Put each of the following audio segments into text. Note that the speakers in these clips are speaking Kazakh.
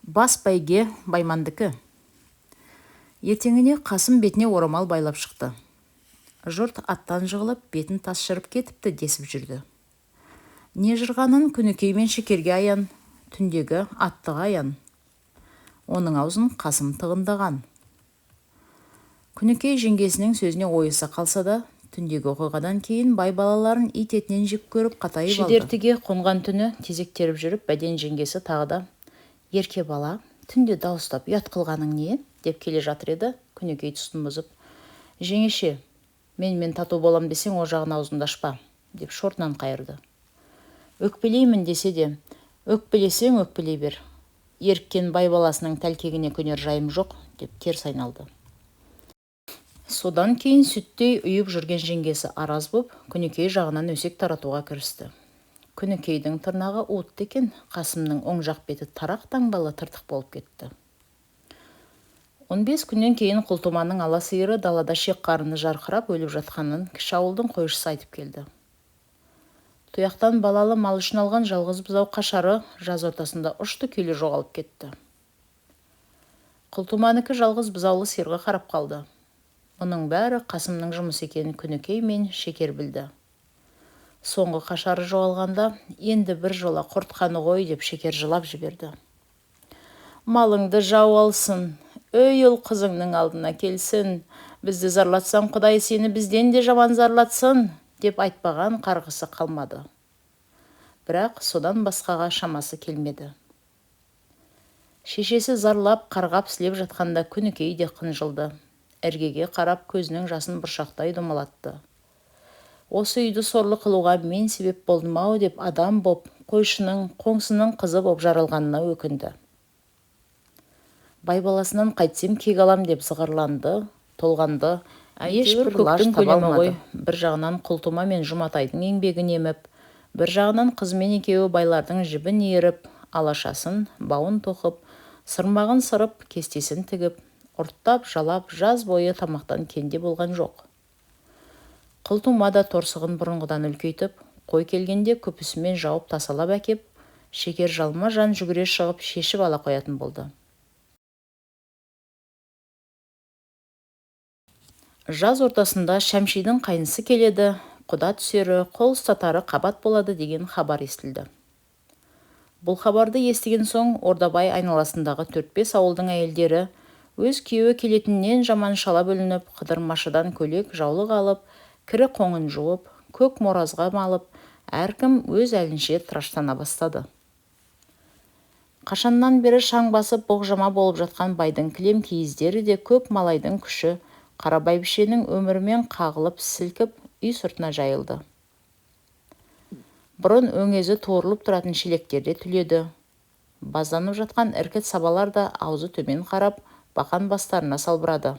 Бас бәйге Баймандікі. Ертеңіне Қасым бетіне орамал байлап шықты. Жұрт аттан жығылып, бетін тас жырып кетіпті десіп жүрді. Не жырғанын Күнікей мен Шекерге аян, түндегі аттыға аян. Оның аузын Қасым тығындаған. Күнікей жеңгесінің сөзіне ойыса қалса да, түндегі оқиғадан кейін бай балаларын ит етінен жек көріп қатайып алды. Шідертіге қонған түні тезектеріп жүріп, бәден жеңгесі тағы да: «Ерке бала, түнде дауыстап ұят қылғаның не?» деп келе жатыр еді. Күнікей тұсын бұзып: «Жеңеше, мен тату болам десең, о жағын аузыңды ашпа» деп шортынан қайырды. «Өкпелеймін десе де, өкпелесең өкпелей бер. Еріккен бай баласының тәлкегіне көнер жайым жоқ» деп теріс айналды. Содан кейін сүттей үйіп жүрген жеңгесі араз боп, Күнікей жағынан өсек таратуға кірісті. Күнікейдің тырнағы уытты екен, Қасымның оң жақ беті тарақ таңбалы тыртық болып кетті. 15 күннен кейін Құлтуманның ала сиыры далада шек қарыны жарқырап өліп жатқанын кіші ауылдың қойшысы айтып келді. Тұяқтан балалы мал үшін алған жалғыз бұзау қашары жаз ортасында ұшты күйлі жоғалып кетті. Құлтуманыкі жалғыз бұзаулы сиырға қарап қалды. Мұның бәрі Қасымның жұмыс екенін Күнікей мен Шекер білді. Соңғы қашары жоғалғанда, енді бір жола құртқаны ғой деп Шекер жылап жіберді. «Малыңды жау алсын, өй ұл қызыңның алдына келсін, бізді зарлатсаң Құдай сені бізден де жаман зарлатсын» деп айтпаған қарғысы қалмады. Бірақ содан басқаға шамасы келмеді. Шешесі зарлап, қарғап сілеп жатқанда Күнікей де қынжылды. Іргеге қарап көзінің жасын бұршақтай домалатты. «Осы үйді сорлы қылуға мен себеп болдым-ау» деп адам боп, қойшының, қоңсының қызы боп жаралғанына өкінді. Бай баласынан қайтсем кек алам деп зығырланды, толғанды. Ешбір көктің көлемі ғой. Бір жағынан Құлтума мен Жұматайдың еңбегін еміп, бір жағынан қызымен екеуі байлардың жібін еріп, алашасын, бауын тоқып, сырмағын сырып, кестесін тігіп, ұрттап, жалап, жаз бойы тамақтан кенде болған жоқ. Құлтума да торсығын бұрынғыдан үлкейтіп, қой келгенде күпісімен жауып тасалап әкеп, Шекер жалма жан жүгіре шығып шешіп ала қоятын болды. Жаз ортасында Шәмшидің қайнысы келеді, құда түсері, қол ұстатары қабат болады деген хабар естілді. Бұл хабарды естіген соң Ордабай айналасындағы 4-5 ауылдың әйелдері өз күйеуі келетіннен жаман шала бөлініп, қыдырмашыдан көлек жаулық алып, кірі қоңын жуып, көк моразға малып, әркім өз әлінше тыраштана бастады. Қашаннан бері шаң басып боқжама болып жатқан байдың кілем киіздері де көп малайдың күші Қара бәйбішенің өмірімен қағылып, сілкіп, үй сыртына жайылды. Бұрын өңезі туырылып тұратын шелектерде түледі. Базданып жатқан іркіт сабалар да аузы төмен қарап, бақан бастарына салбырады.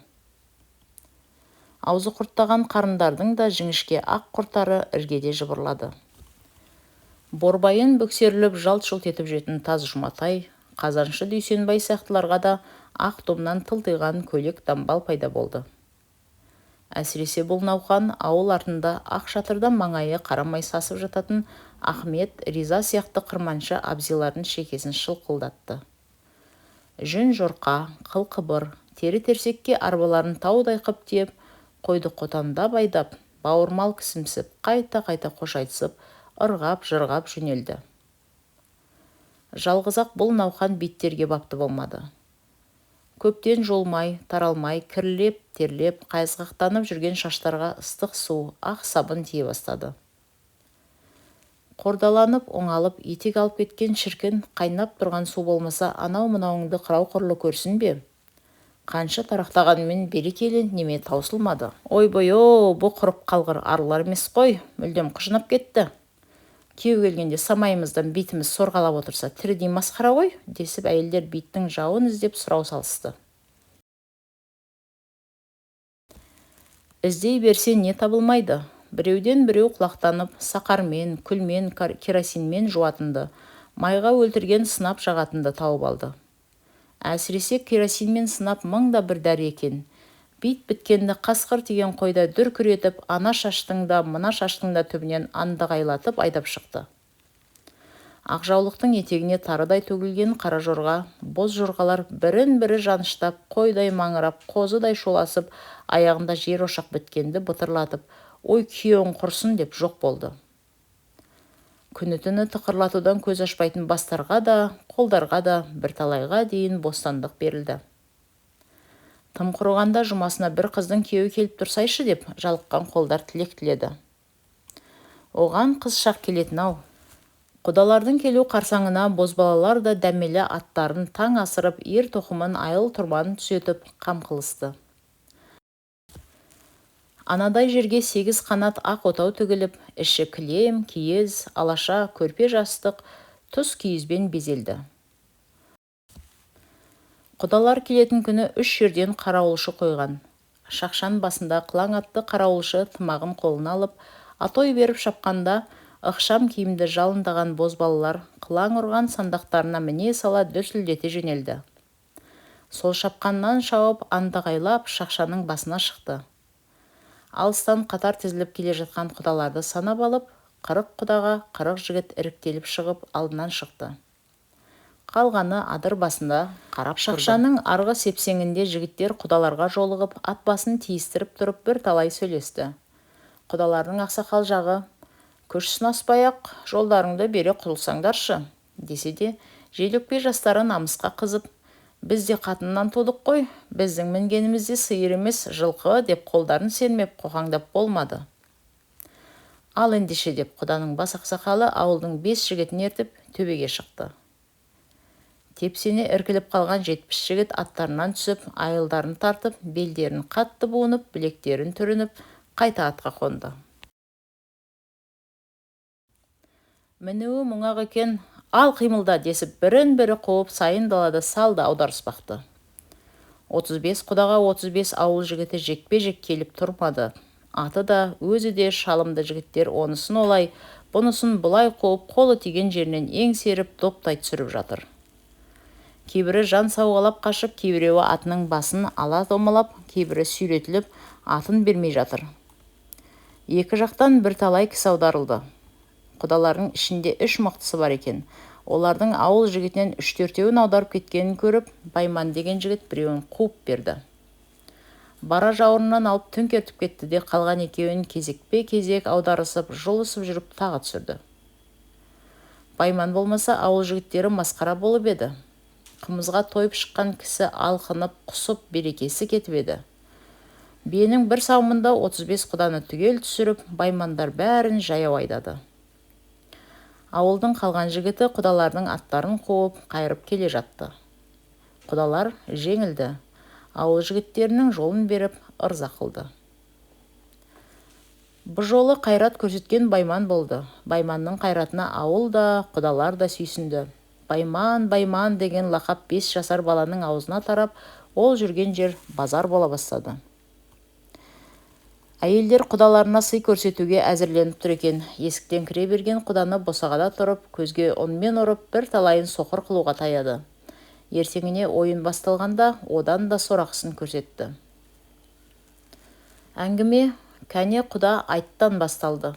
Аузы құрттаған қарындардың да жіңішке ақ құрттары іргеде жыбырлады. Борбайын бөксеріліп жалт-жұлт етіп жетін таз Жұматай, қазаншы Дүйсенбай сияқтыларға да ақ домнан тылтиған көйлек дамбал пайда болды. Әсіресе бұл науқан ауыл артында ақ шатырдан маңайы қарамай сасып жататын Ахмет, Риза сияқты қырманшы абзилардың шекесін шылқылдатты. Жүн жорқа, қыл қыбыр, тері терсекке арбаларын таудай қып тиеп, қойды қотанда байдап, бауырмал кісімсіп, қайта-қайта қош айтысып, ырғап, жырғап жөнелді. Жалғызақ бұл науқан биттерге бапты болмады. Көптен жолмай, таралмай, кірлеп, терлеп, қайызғақтанып жүрген шаштарға ыстық су, ақ сабын тие бастады. Қордаланып, оңалып, етек алып кеткен шіркін, қайнап тұрған су болмаса, анау-мынауыңды қырау құрлы көрсін бе? Қанша тарақтағанмен берекелі неме таусылмады. Ойбой-о, бұ құрып қалғыр арылар емес қой, мүлдем қыжынап кетті. Кеу келгенде самайымыздан битіміз сорғалап отырса, тірідей масқара ғой, десіп әйелдер биттің жауын іздеп сұрау салысты. Іздей берсе не табылмайды? Біреуден біреу құлақтанып, сақармен, күлмен, керосинмен жуатынды, майға өлтірген сынап жағатынды тауып алды. Әсіресе керосинмен сынап мыңда бір дәрі екен. Бит біткенді қасқыр тиген қойда дүркіретіп, ана шаштың да, мына шаштың да түбінен андағайлатып айдап шықты. Ақжаулықтың етегіне тарыдай төгілген қара жорға, боз жорғалар бірін-бірі жаныштап, қойдай маңырап, қозыдай шоласып, аяғында жер ошақ біткенді бұтырлатып, ой күйеуің құрсын деп жоқ болды. Күні-түні тықырлатудан көз ашпайтын бастарға да, қолдарға да бірталайға дейін бостандық берілді. Тым құрығанда жұмасына бір қыздың күйеуі келіп тұрсайшы деп жалыққан қолдар тілек тіледі. Оған қыз шақ келетін-ау. Құдалардың келу қарсаңына бозбалалар да дәмелі аттарын таң асырып, ер тоқымын айыл тұрманын түзетіп қам қылысты. Анадай жерге 8 қанат ақ отау тігіліп, іші кілем, киіз, алаша, көрпе жастық, тұз киізбен безелді. Құдалар келетін күні 3 жерден қарауылшы қойған. Шақшан басында қылаң атты қарауылшы тымағын қолына алып, атой беріп шапқанда, ықшам киімді жалындаған бозбалалар қылаң ұрған сандақтарына міне сала дүрсілдете жөнелді. Сол шапқаннан шауып андағайлап шақшаның басына шықты. Алыстан қатар тізіліп келе жатқан құдаларды санап алып, 40 құдаға 40 жігіт іріктеліп шығып алдынан шықты. Қалғаны адыр басында қарап шақшаның арғы сепсеңінде жігіттер құдаларға жолығып, ат басын тиістіріп тұрып бір талай сөйлесті. Құдалардың ақсақал жағы, көш сынаспай-ақ жолдарыңды бере құтылсаңдаршы, десе де, желөкпе жастары намысқа қызып, біз де қатыннан тудық қой, біздің мінгенімізде сиыр емес жылқы деп қолдарын сермеп қоқаңдап болмады. Ал ендеше деп құданың бас ақсақалы ауылдың 5 жігітін ертіп төбеге шықты. Тепсене іркіліп қалған 70 жігіт аттарынан түсіп, айылдарын тартып, белдерін қатты буынып, білектерін түрініп, қайта атқа қонды. Мінуі мұңақ екен, ал қимылда десіп бірін-бірі қуып сайын далада салды аударыспақты. 35 құдаға 35 ауыл жігіті жекпе-жек келіп тұрмады. Аты да, өзі де шалымды жігіттер онысын олай, бұнысын бұлай қуып, қолы тиген жерінен еңсеріп, доптай түсіріп жатыр. Кейбірі жан сауғалап қашып, кейбіреуі атының басын ала домалап, кейбірі сүйретіліп, атын бермей жатыр. Екі жақтан бір талай кісі аударылды. Құдалардың ішінде 3 мықтысы бар екен. Олардың ауыл жігітінен 3-4-еуін аударып кеткенін көріп, Байман деген жігіт біреуін қуып берді. Бара жауырынан алып төңкертіп кетті де, қалған екеуін кезекпе-кезек аударысып, жолысып жүріп тағы түсірді. Байман болмаса ауыл жігіттері масқара болып еді. Қымызға тойып шыққан кісі алқынып, құсып, берекесі кетіп еді. Биенің бір сауымында 35 құданы түгел түсіріп, Баймандар бәрін жаяу айдады. Ауылдың қалған жігіті құдалардың аттарын қуып, қайырып келе жатты. Құдалар жеңілді. Ауыл жігіттерінің жолын беріп, ырза қылды. Бұл жолы қайрат көрсеткен Байман болды. Байманның қайратына ауыл да, құдалар да сүйсінді. Байман, Байман деген лақап 5 жасар баланың аузына тарап, ол жүрген жер базар бола бастады. Әйелдер құдаларына сый көрсетуге әзірленіп тұр екен. Есіктен кіре берген құданы босағада тұрып, көзге онмен ұрып, бір талайын соқыр қылуға таяды. Ертеңіне ойын басталғанда, одан да сорақысын көрсетті. Әңгіме кәне құда айттан басталды.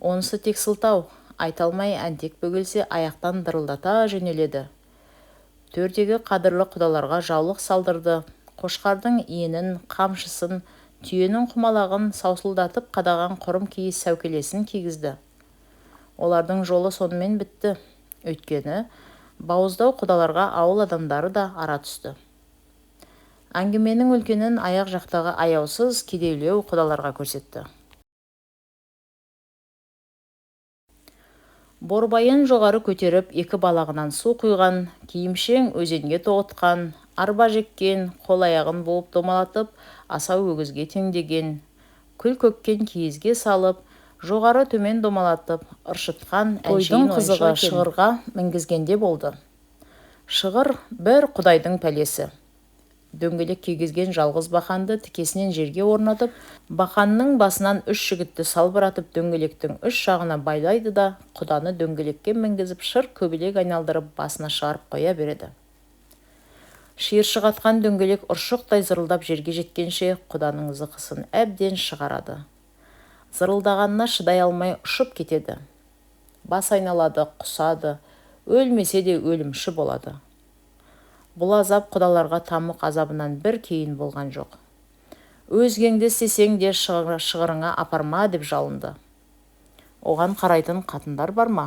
Онысы тек сылтау, айталмай әнтек бөгелсе аяқтан дырылдата жөнеледі. Төрдегі қадірлі құдаларға жаулық салдырды. Қошқардың иенін, қамшысын, түйенің құмалағын саусылдатып қадаған құрым киіз сәукелесін кигізді. Олардың жолы сонымен бітті. Өйткені бауыздау құдаларға ауыл адамдары да ара түсті. Әңгіменің үлкенін аяқ жақтағы аяусыз кедейлеу құдаларға көрсетті. Борбайын жоғары көтеріп, 2 балағынан су құйған, киімшең өзенге тоғытқан, арба жеккен, қол аяғын буып домалатып, асау өгізге теңдеген, күл көккен киізге салып, жоғары төмен домалатып, ыршытқан әншейін қызығы шығырға мінгізгенде болды. Шығыр бір құдайдың пәлесі. Дөңгелек кигізген жалғыз бақанды тікесінен жерге орнатып, бақанның басынан 3 жігітті салбыратып, дөңгелектің 3 жағына байлайды да, құданы дөңгелекке мінгізіп, шыр көбелек айналдырып, басына шығарып қоя береді. Шиыршық атқан дөңгелек ұршықтай зырылдап жерге жеткенше, құданың зықысын әбден шығарады. Зырылдағанына шыдай алмай ұшып кетеді. бас айналады, құсады, өлмесе де өлімші болады. Бұл азап құдаларға тамық азабынан бір кейін болған жоқ. Өзгеңді істесең де шығырыңа апарма деп жалынды. Оған қарайтын қатындар бар ма?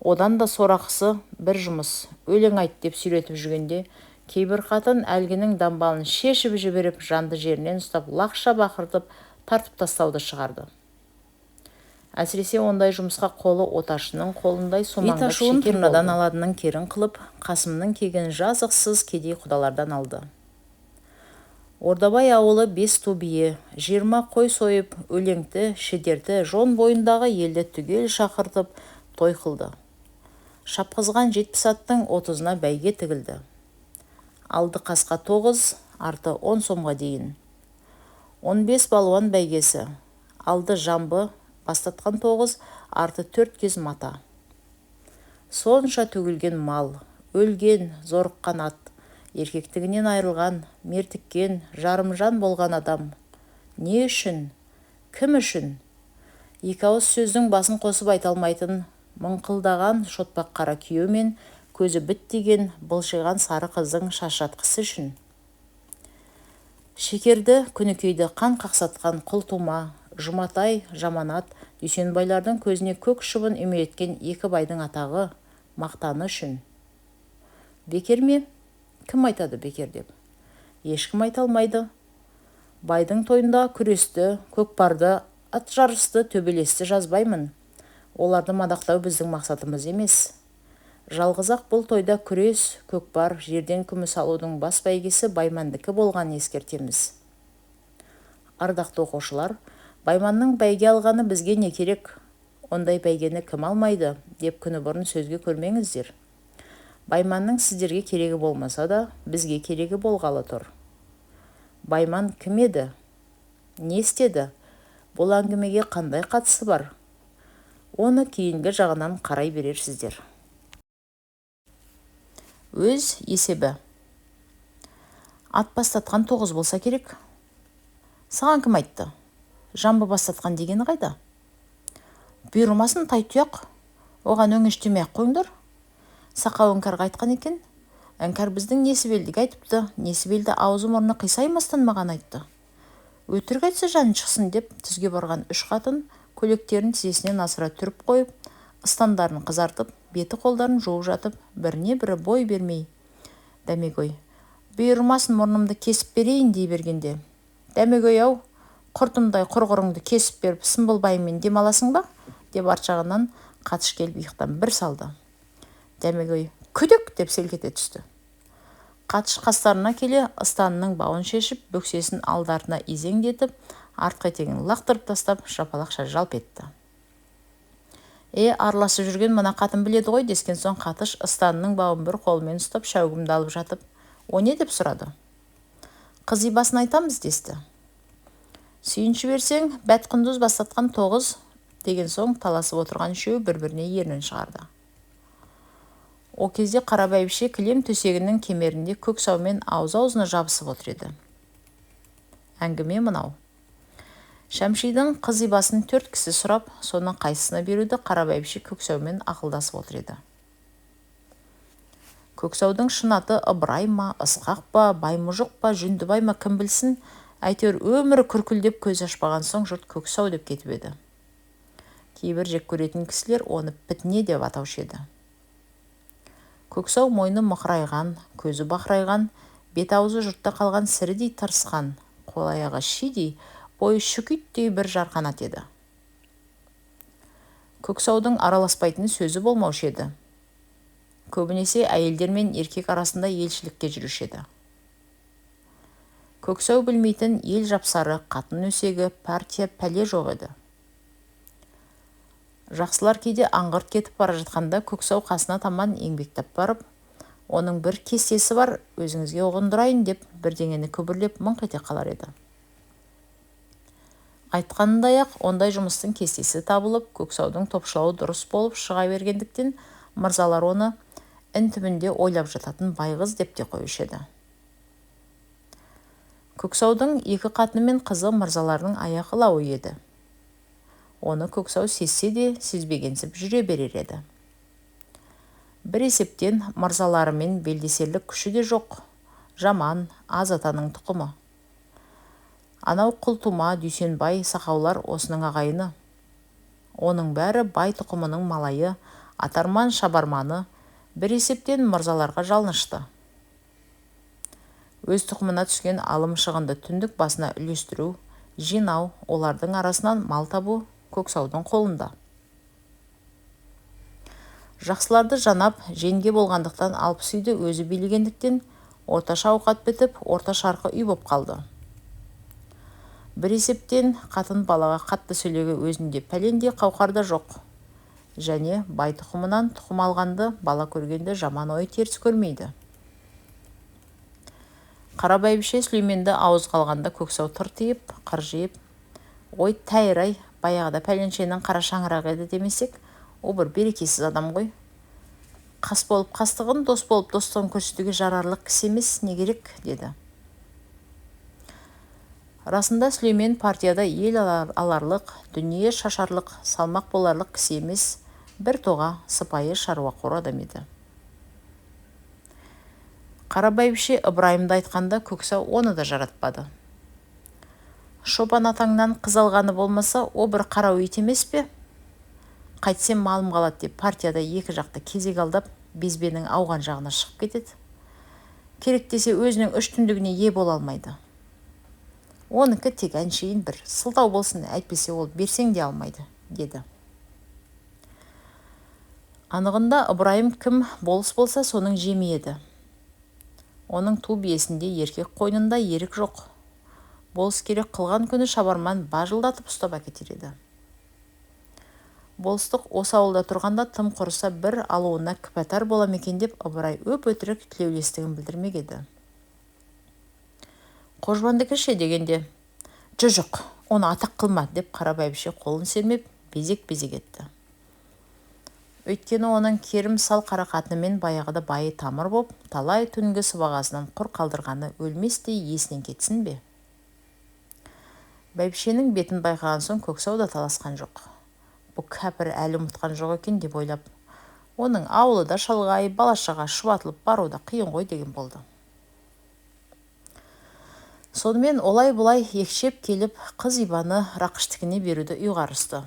Одан да сорақысы бір жұмыс, өлең айт деп сүйретіп жүргенде, кейбір қатын әлгінің дамбалын шешіп жіберіп, жанды жерінен ұстап, лақша бақыртып, тартып тастауды шығарды. Әсіресе ондай жұмысқа қолы оташының қолындай сумаңдап шекер тырнадан аладының керін қылып, Қасымның кегін жазықсыз кедей құдалардан алды. Ордабай ауылы 5 ту бие, 20 қой сойып, өлеңті, шедерті, жон бойындағы елді түгел шақыртып, той қылды. Шапқызған 70 аттың 30-на бәйге тігілді. Алды қасқа 9, арты 10 сомға дейін. 15 балуан бәйгесі, алды жамбы, бастатқан 9, арты 4 кез мата. Сонша төгілген мал, өлген, зорыққан ат, еркектігінен айырылған, мертіккен, жарымжан болған адам. Не үшін? Кім үшін? Екі ауыз сөздің басын қосып айталмайтын, мұңқылдаған шотпақ қара күйеу мен көзі біттеген былшиған сары қыздың шашатқысы үшін. Шекерді, күнікейді қан қақсатқан құлтума, Жұматай, Жаманат, Дүйсенбайлардың көзіне көк шыбын үймелеткен екі байдың атағы, мақтаны үшін. Бекер ме? Кім айтады бекер деп? Ешкім айта алмайды. Байдың тойында күресті, көкпарды, ат жарысты, төбелесті жазбаймын. Оларды мадақтау біздің мақсатымыз емес. Жалғыз-ақ бұл тойда күрес, көкпар, жерден күміс алудың бас бәйгесі Баймандікі болған ескертеміз. Ардақты оқушылар, Байманның бәйге алғаны бізге не керек? Ондай бәйгені кім алмайды, деп күні бұрын сөзге көрмеңіздер. Байманның сіздерге керегі болмаса да, бізге керегі болғалы тұр. Байман кім еді? Не істеді? Бұл әңгімеге қандай қатысы бар? Оны кейінгі жағынан қарай берерсіздер. Өз есебі. Ат бастатқан 9 болса керек. Саған кім айтты? Жамбы бастатқан дегені қайда? Бұйырмасын тайтұяқ, оған өңештемей қойыңдар. Сақау іңкәрға айтқан екен. Іңкәр біздің Несібелдіге айтыпты. Несібелді аузы мұрны қисаймастан маған айтты. Өтірік айтса жанын шықсын деп түзге барған 3 қатын көйлектерін тізесінен асыра түріп қойып, ыстандарын қызартып, беті қолдарын жуып жатып, біріне бірі бой бермей. Дәмегөй, бұйырмасын мұрнымды кесіп берейін дей бергенде. Дәмегөй-ау, құртымдай құрғырыңды кесіп беріп, сымбылбайымен демаласың ба? Деп арт жағынан қатыш келіп иықтан бір салды. Дәмегөй күдік деп селкете түсті. Қатыш қастарына келе ыстанының бауын шешіп, бөксесін алдартына изеңдетіп, артқы етегін лақтырып тастап, жапалақша жалп етті. Араласып жүрген мына қатын біледі ғой, дескен соң қатыш ыстанының бауын бір қолымен ұстап, шәугімді алып жатып, о не деп сұрады. Қыз ибасын айтамыз десті. Сүйінші берсең, Бәтқұндыз бастатқан 9 деген соң таласып отырған үшеуі бір-біріне ернін шығарды. О кезде қара бәйбіше кілем төсегінің кемерінде көксаумен ауыз-аузына жабысып отыр еді. Әңгіме мынау. Шәмшидің қыз ибасын 4 кісі сұрап, соның қайсысына беруді қара бәйбіше көксаумен ақылдасып отыр еді. Көксаудың шын аты Ыбырай ма, Ысқақ па, Баймұжық па, Жүндібай ма, кім білсін, әйтеуір өмірі күркілдеп көз ашпаған соң жұрт Көксау деп кетіп еді. Кейбір жек көретін кісілер оны Пітне деп атаушы еді. Көксау мойны мықырайған, көзі бақырайған, бет-аузы жұртта қалған сірідей тырысқан, қол-аяғы шидей, бойы шүкиттей бір жарқанат еді. Көксаудың араласпайтын сөзі болмаушы еді. Көбінесе әйелдер мен еркек арасында елшілікке жүруші еді. Көксау білмейтін ел жапсары, қатын өсегі, партия пәле жоқ еді. Жақсылар кейде аңғырт кетіп бара жатқанда Көксау қасына таман еңбектеп барып, оның бір кестесі бар, өзіңізге ұғындырайын деп бірдеңені көбірлеп мыңқ ете қалар еді. Айтқанындай-ақ ондай жұмыстың кестесі табылып, Көксаудың топшылауы дұрыс болып шыға бергендіктен, мырзалар оны түбінде ойлап жататын байғыз деп те қоюшы еді. Көксаудың 2 қатыны мен қызы мырзалардың аяғы лауы еді. Оны Көксау сезсе де сезбегенсіп жүре берер еді. Бір есептен мырзаларымен белдесерлік күші де жоқ. Жаман, аз атаның тұқымы. Анау Құлтума, Дүйсенбай, Сақаулар осының ағайыны. Оның бәрі бай тұқымының малайы, атарман шабарманы, бір есептен мырзаларға жалнышты. Өз тұқымына түскен алым шығынды түндік басына үлестіру, жинау, олардың арасынан мал табу Көксаудың қолында. Жақсыларды жанап, женге болғандықтан 60 үйді өзі билегендіктен орташа ауқат бітіп, орта шарқы үй боп қалды. Бір есептен қатын балаға қатты сөйлеге өзінде пәленде қауқарда жоқ. Және бай тұқымынан тұқым алғанды бала көргенде жаман ой теріс көрмейді. Қара бәйбіше Сүлейменді ауыз қалғанда Көксау тыртиып, қыржиып, ой тәйір-ай, баяғыда пәленшенің қара шаңырағы еді демесек, о бір берекесіз адам ғой. Қас болып қастығын, дос болып достығын көрсетуге жарарлық кісі емес, не керек, деді. Расында Сүлеймен партияда ел аларлық, дүние шашарлық, салмақ боларлық кісі емес, бір тоға сыпайы шаруақор адам еді. Қара бәйбіше Ыбырайымды айтқанда Көксау оны да жаратпады. Шопан атаңнан қыз алғаны болмаса, о бір қара өйт емес пе? Қайтсем малым қалады деп партияда екі жақты кезек алдап, безбенің ауған жағына шығып кетеді. Керек десе өзінің 3 түндігіне ие бола алмайды. Оныкі тек әншейін бір сылтау болсын, әйтпесе ол берсең де алмайды, деді. Анығында Ыбырайым кім болыс болса соның жемі еді. Оның ту биесінде еркек қойнында ерік жоқ. Болыс керек қылған күні шабарман бажылдатып ұстап әкетер еді. Болыстық осы ауылда тұрғанда тым құрыса бір алуына кіпәтар болам екен деп Ыбырай өп-өтірік тілеулестігін білдірмек еді. Қожбандікі ше дегенде, жүжық, оны атақ қылма деп қара бәйбіше қолын сермеп, безек-безек етті. Өйткені оның керім сал қара қатынымен баяғыда байы тамыр боп, талай түнгі сыбағасынан құр қалдырғаны өлместей есінен кетсін бе? Бәйбішенің бетін байқаған соң Көксау да таласқан жоқ. Бұл кәпір әлі ұмытқан жоқ екен деп ойлап, оның ауылы да шалғай, балашаға шұбатылып бару да қиын ғой деген болды. Сонымен олай-бұлай екшеп келіп, қыз Ибаны Рақыштікіне беруді ұйғарысты.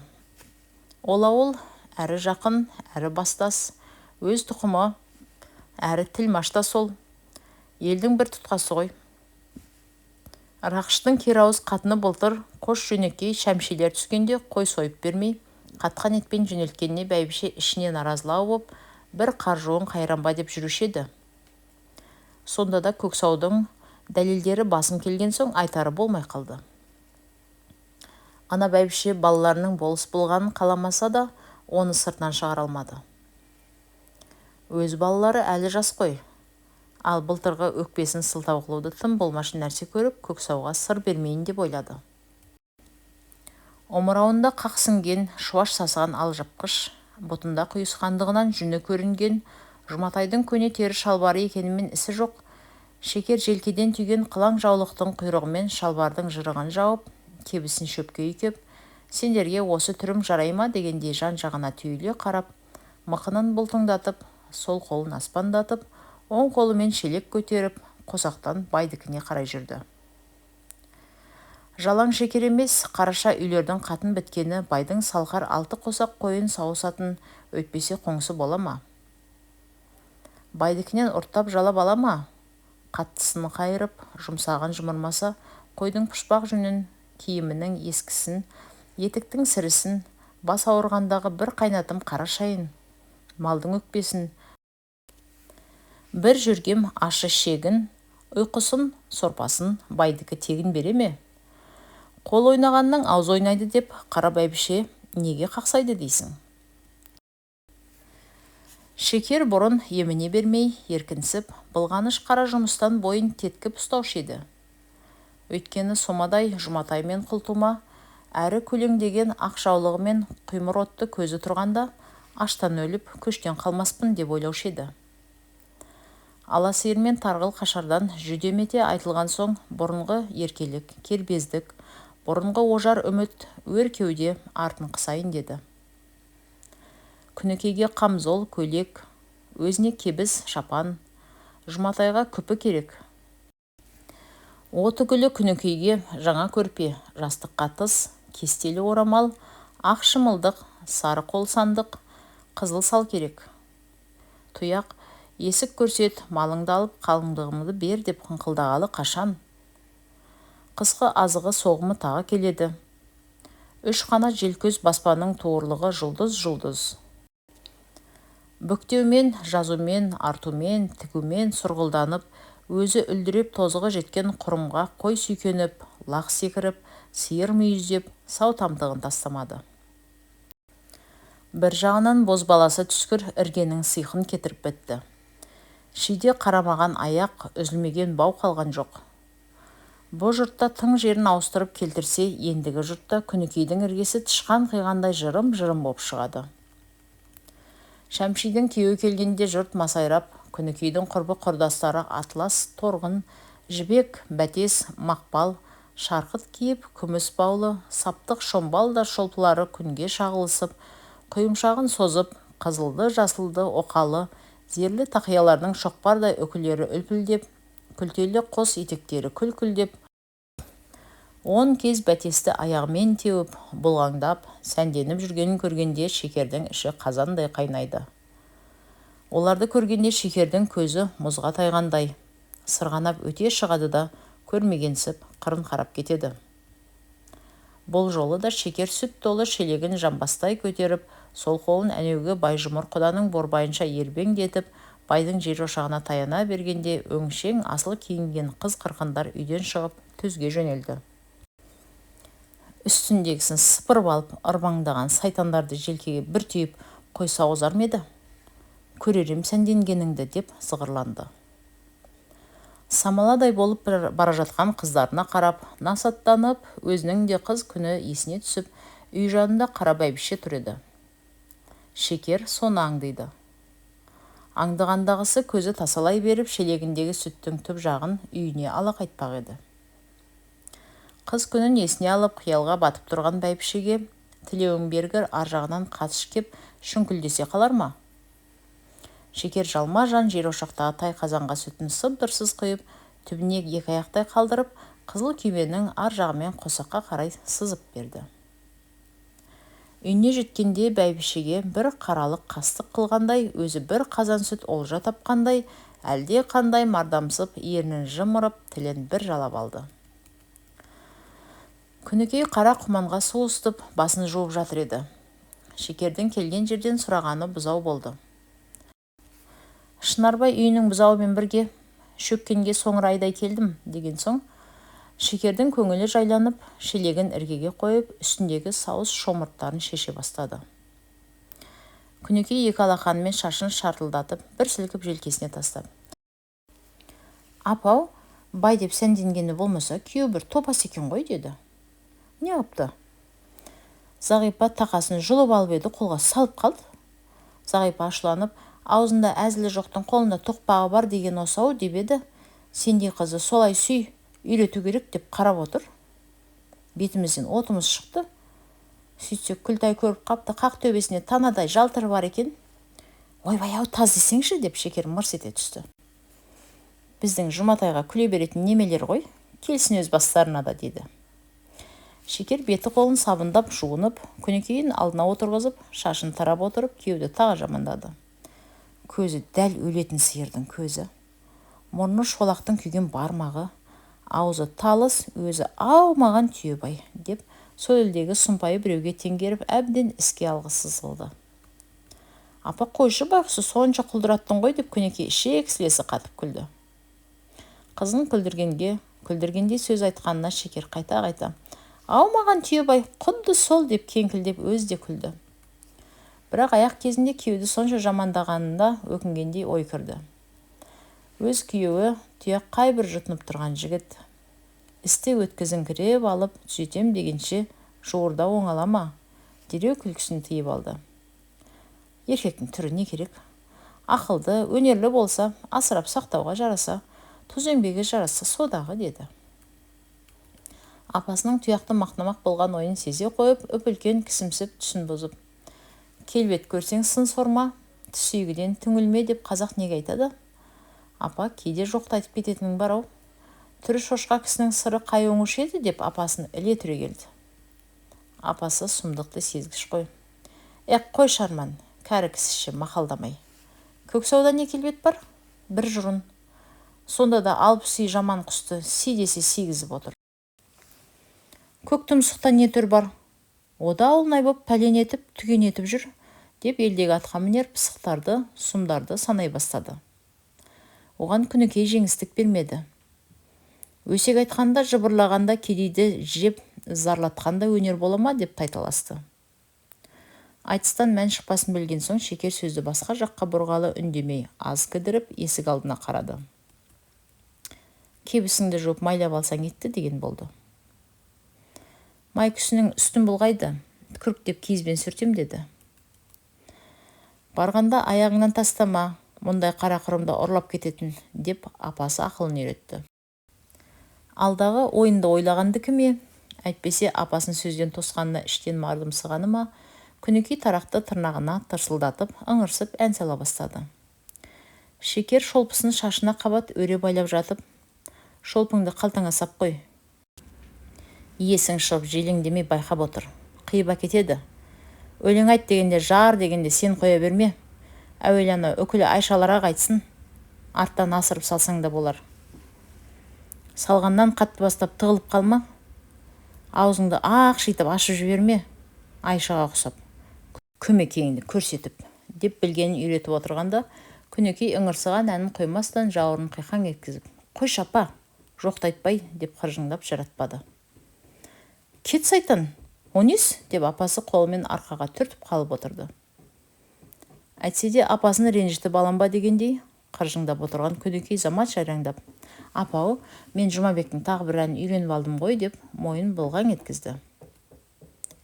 Ол ауыл әрі жақын, әрі бастас, өз тұқымы, әрі тілмашта сол, елдің бір тұтқасы ғой. Рақыштың керауыз қатыны былтыр қош жөнекей шәмшилер түскенде қой сойып бермей, қатқан етпен жөнелткеніне бәйбіше ішіне наразылау боп, бір қаржуын қайранба деп жүруші еді. Сонда да Көксаудың дәлелдері басым келген соң айтары болмай қалды. Ана бәйбіше балаларының болыс болғанын қаламаса да, оны сыртынан шығара алмады. Өз балалары әлі жас қой. Ал былтырғы өкпесін сылтау қылуды тым болмашы нәрсе көріп, Көксауға сыр бермейін деп ойлады. Омырауында қақсынген, шуаш сасыған алжапқыш, бұтында құйысқандығынан жүні көрінген, Жұматайдың көне тері шалбары екенімен ісі жоқ, шекер желкеден түйген қылаң жаулықтың құйрығымен шалбардың жырығын жауып, кебісін шөпке үйкеп, сендерге осы түрім жарай ма дегендей жан жағына түйіле қарап, мықынын бұлтыңдатып, сол қолын аспандатып, оң қолымен шелек көтеріп, қосақтан байдікіне қарай жүрді. Жалаң шекер емес, қараша үйлердің қатын біткені байдың салқар 6 қосақ қойын сауысатын өтпесе қоңсы бола ма? Байдікінен ұрттап жалап ала ма? Қаттысын қайырып, жұмсаған жұмырмаса, қойдың пұшпақ жүнін, киімінің ескісін, етіктің сірісін, бас ауырғандағы бір қайнатым қара шайын, малдың өкпесін, бір жүргем ашы шегін, ұйқысын, сорпасын байдікі тегін бере ме? Қол ойнағанның ауыз ойнайды деп қара бәйбіше неге қақсайды дейсің? Шекер бұрын еміне бермей, еркінсіп, былғаныш қара жұмыстан бойын теткіп ұстаушы еді. Өйткені Сомадай, Жұматай мен Құлтума әрі көлеңдеген ақ жаулығы мен құймыр отты көзі тұрғанда, аштан өліп, көштен қалмаспын деп ойлаушы еді. Ала сиыр мен тарғыл қашардан жүдемете айтылған соң, бұрынғы еркелік, кербездік, Бұрынғы ожар үміт өр кеуде артын қысайын деді. Күнікейге қамзол, көйлек, өзіне кебіс, шапан, Жұматайға күпі керек. Оты гүлі Күнікейге жаңа көрпе, жастыққа тыс, кестелі орамал, ақ шымылдық, сары қол сандық, қызыл сал керек. Тұяқ, есік көрсет, малыңды алып, қалыңдығымды бер деп қыңқылдағалы қашан. Қысқы азығы соғымы тағы келеді. Үш қанат желкөз баспаның туырлығы жұлдыз-жұлдыз. Бүктеумен, жазумен, артумен, тігумен сұрғылданып, өзі үлдіреп тозығы жеткен құрымға қой сүйкеніп, лақ секіріп, сиыр мүйіздеп, сау тамтығын тастамады. Бір жағынан бозбаласы түскір іргенің сыйқын кетіріп бітті. Шиде қарамаған аяқ, үзілмеген бау қалған жоқ. Бұ жұртта тың жерін ауыстырып келтірсе, ендігі жұртта Күнікейдің іргесі тышқан қиғандай жырым-жырым боп шығады. Шәмшидің күйеуі келгенде жұрт масайрап, Күнікейдің құрбы құрдастары Атлас, Торғын, Жібек, Бәтес, Мақпал, шарқыт киіп, күміс баулы, саптық шомбал да шолпылары күнге шағылысып, құйымшағын созып, қызылды, жасылды, оқалы, зерлі тақиялардың шоқпардай үкілері үлпілдеп, күлтелі қос етектері күл-күлдеп, 10 кез бәтесті аяғымен теуіп, бұлғаңдап, сәнденіп жүргенін көргенде Шекердің іші қазандай қайнайды. Оларды көргенде Шекердің көзі мұзға тайғандай, сырғанап өте шығады да, көрмегенсіп, қырын қарап кетеді. Бұл жолы да Шекер сүт толы шелегін жамбастай көтеріп, сол қолын әнеугі Байжұмыр құданың борбайынша ербеңдетіп, байдың жер ошағына таяна бергенде өңшең асыл киінген қыз қырқындар үйден шығып, түзге жөнелді. Үстіндегісін сыпырып алып, ырбаңдаған сайтандарды желкеге бір түйіп қойса озар ма еді? Көререм сәнденгеніңді деп зығырланды. Самаладай болып бара жатқан қыздарына қарап, насаттанып, өзінің де қыз күні есіне түсіп, үй жанында қара бәйбіше тұр еді. Шекер соны аңдиды. Аңдығандағысы көзі тасалай беріп, шелегіндегі сүттің түп жағын үйіне ала қайтпақ еді. Қыз күнін есіне алып, қиялға батып тұрған бәйбішеге тілеуің бергір ар жағынан қатыш кеп шүңкілдесе қалар ма? Шекер жалма жан жер ошақтағы тай қазанға сүтін сыбдырсыз құйып, түбіне екі аяқтай қалдырып, қызыл күйменің ар жағымен қосаққа қарай сызып берді. Үйіне жеткенде бәйбішеге бір қаралық қастық қылғандай, өзі бір қазан сүт олжа тапқандай, әлде қандай мардамсып, ернін жымырып, тілін бір жалап алды. Күнікей қара құманға су ыстып, басын жуып жатыр еді. Шекердің келген жерден сұрағаны бұзау болды. Шынарбай үйінің бұзауымен бірге шөккенге соңырайдай келдім деген соң, Шекердің көңілі жайланып, шелегін іргеге қойып, үстіндегі сауыз шомырттарын шеше бастады. Күнікей екі алақанымен шашын шартылдатып, бір сілкіп желкесіне тастап. Апау, бай деп сәнденгені болмаса, күйеу бір топас екен ғой, деді. Не апты? Зағипа тақасын жұлып алып еді, қолға салып қалды. Зағипа ашуланып, аузында әзілі жоқтың қолында тоқпағы бар деген осау деп еді. Сендей қызы солай сүй, үйрету керек деп қарап отыр. Бетімізден отымыз шықты. Сөйтсек Күлтай көріп қапты, қақ төбесіне танадай жалтыры бар екен. Ойбай-ау, таз десеңші деп Шекер мырс ете түсті. Біздің Жұматайға күле беретін немелер ғой, келсін өз бастарына да, деді. Шекер беті қолын сабындап, жуынып, Күнікейін алдына отырғызып, шашын тарап отырып, күйеуді тағы жамандады. Көзі дәл өлетін сиырдың көзі. Мұрны шолақтың күйген бармағы, аузы талыс, өзі аумаған түйебай, деп сойылдегі сұмпайы біреуге теңгеріп, әбден іске алғысыз қылды. Апа, қойшы байқұсы, сонша құлдыраттың ғой, деп Күнікей ішек сілесі қатып күлді. Қызын күлдіргенде сөз айтқанына Шекер қайта-қайта, аумаған түйебай, құдды сол деп кеңкілдеп өзі де күлді. Бірақ аяқ кезінде күйеуді сонша жамандағанында өкінгендей ой кірді. Өз күйеуі тұяқ қай бір жұтынып тұрған жігіт. Істе өткізіңкіреп алып, түзетем дегенше жуырда оңалама, дереу күлкісін тыйып алды. Еркектің түрі не керек? Ақылды, өнерлі болса, асырап сақтауға жараса, тұз еңбегі жараса содағы, деді. Апасының тұяқты мақтамақ болған ойын сезе қойып, өп-үлкен кісімсіп түсін бұзып. Келбет көрсең сын сорма, сүйгіден түңілме деп қазақ неге айтады? Апа, кейде жоқты айтып кететінің бар ау. Түрі шошқа кісінің сыры қай оңыш еді деп апасын іле түрегелді. Апасы сұмдықты сезгіш қой. Қой Шарман, кәрі кісіше мақалдамай. Көксауда не келбет бар? Бір жұрын. Сонда да алып сый жаман құсты си десе сигізіп отыр. Көк тұмсықта не түр бар? Ода ауылнай боп пәлен етіп, түген етіп жүр, деп елдегі атқа мінер пысықтарды, сұмдарды санай бастады. Оған Күнікей жеңістік бермеді. Өсек айтқанда, жыбырлағанда, кедейді жеп зарлатқанда өнер бола ма деп тайталасты. Айтыстан мән шықпасын білген соң Шекер сөзді басқа жаққа бұрғалы үндемей, аз кідіріп, есік алдына қарады. Кебісіңді жуып майлап алсаң етті деген болды. Май күсінің үстін бұлғайды, күріктеп киізбен сүртем деді. Барғанда аяғыңнан тастама, мұндай қара құрымда ұрлап кететін, деп апасы ақылын үйретті. Алдағы ойынды ойлағанды кіме, әйтпесе апасын сөзден тосқанына іштен мардымсығаны ма, Күнікей тарақты тырнағына тырсылдатып, ыңырсып ән сала бастады. Шекер шолпысын шашына қабат өре байлап жатып, шолпыңды қалтаңа сап қой. Иесің шығып желеңдемей байқап отыр. Қиып әкетеді. Өлең айт дегенде, жар дегенде сен қоя берме. Әуелі өкілі Айшаларға айтсын. Арттан асырып салсаң да болар. Салғаннан қатты бастап тығылып қалма. Аузыңды ақ шитып ашып жіберме. Айшаға ұқсап. Көмекейіңді көрсетіп, деп білгенін үйретіп отырғанда, Күнікей ыңырсыған әнін қоймастан жауырын қиқан еткізіп, қой шапа, жоқты айтпай, деп қыржыңдап жаратпады. Кет сайтан, о нес? Деп апасы қолымен арқаға түртіп қалып отырды. Әйтсе де апасын ренжітіп алам ба дегендей, қыржыңдап отырған Күнікей замат жайраңдап, апау, мен Жұмабектің тағы бір әнін үйреніп алдым ғой, деп мойын бұлғаң еткізді.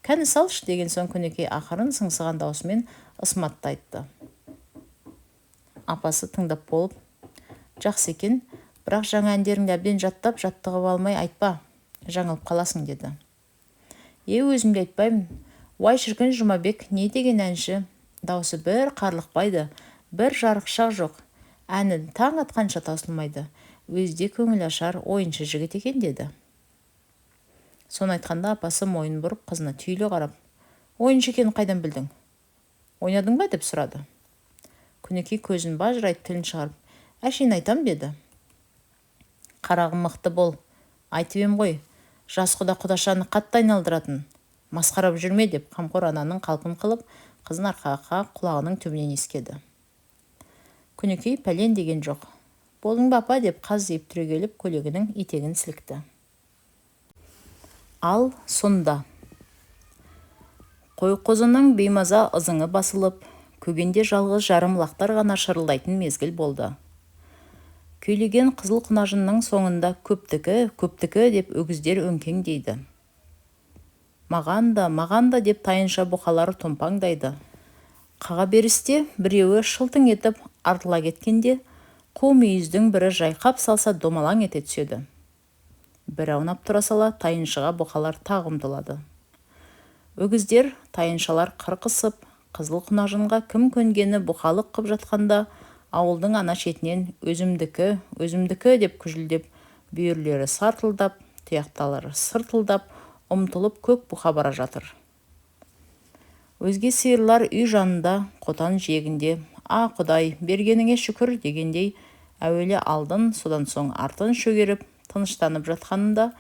Кәні салшы деген соң Күнікей ақырын сыңсыған даусымен ысматты айтты. Апасы тыңдап болып, жақсы екен, бірақ жаңа әндеріңді әбден жаттап, жаттығып алмай айтпа, жаңылып қаласың деді. Өзімде айтпаймын, уай шіркін Жұмабек не деген әнші, даусы бір қарлықпайды, бір жарықшақ жоқ, әні таң атқанша таусылмайды, өзде көңіл ашар ойыншы жігіт екен деді. Соны айтқанда апасы мойын бұрып қызына түйіле қарап, ойыншы екенін қайдан білдің? Ойнадың ба деп сұрады. Күнікей көзін бажырайып тілін шығарып, әшейін айтам деді. Қарағым мықты бол, айтып ем ғой, жас құда құдашаны қатты айналдыратын, масқарап жүрме деп қамқор ананың қалпын қылып, қызын арқаға құлағының түбінен ескеді. Күнікей пәлен деген жоқ. Болдың ба апа деп қаздиып түрегеліп көйлегінің етегін сілікті. Ал сонда қой қозының беймаза ызыңы басылып, көгенде жалғыз жарым лақтар ғана шырылдайтын мезгіл болды. Көйлеген қызыл құнажынның соңында көптікі деп өгіздер өңкең дейді. Маған да деп тайынша бұқалар томпаңдайды. Қаға берісте біреуі шылтың етіп артыла кеткенде, қу мүйіздің бірі жайқап салса домалаң ете түседі. Бір аунап тұра сала тайыншыға бұқалар тағымдылады. Өгіздер, тайыншалар қырқысып, қызыл құнажынға кім көнгені бұқалық қып жатқанда, ауылдың ана шетінен өзімдікі деп күжілдеп, бүйірлері сартылдап, тұяқталары сыртылдап, ұмтылып көк бұқа бара жатыр. Өзге сиырлар үй жанында, қотан жиегінде, Құдай, бергеніңе шүкір дегендей, әуелі алдын, содан соң артын шөгеріп, тыныштанып жатқанында,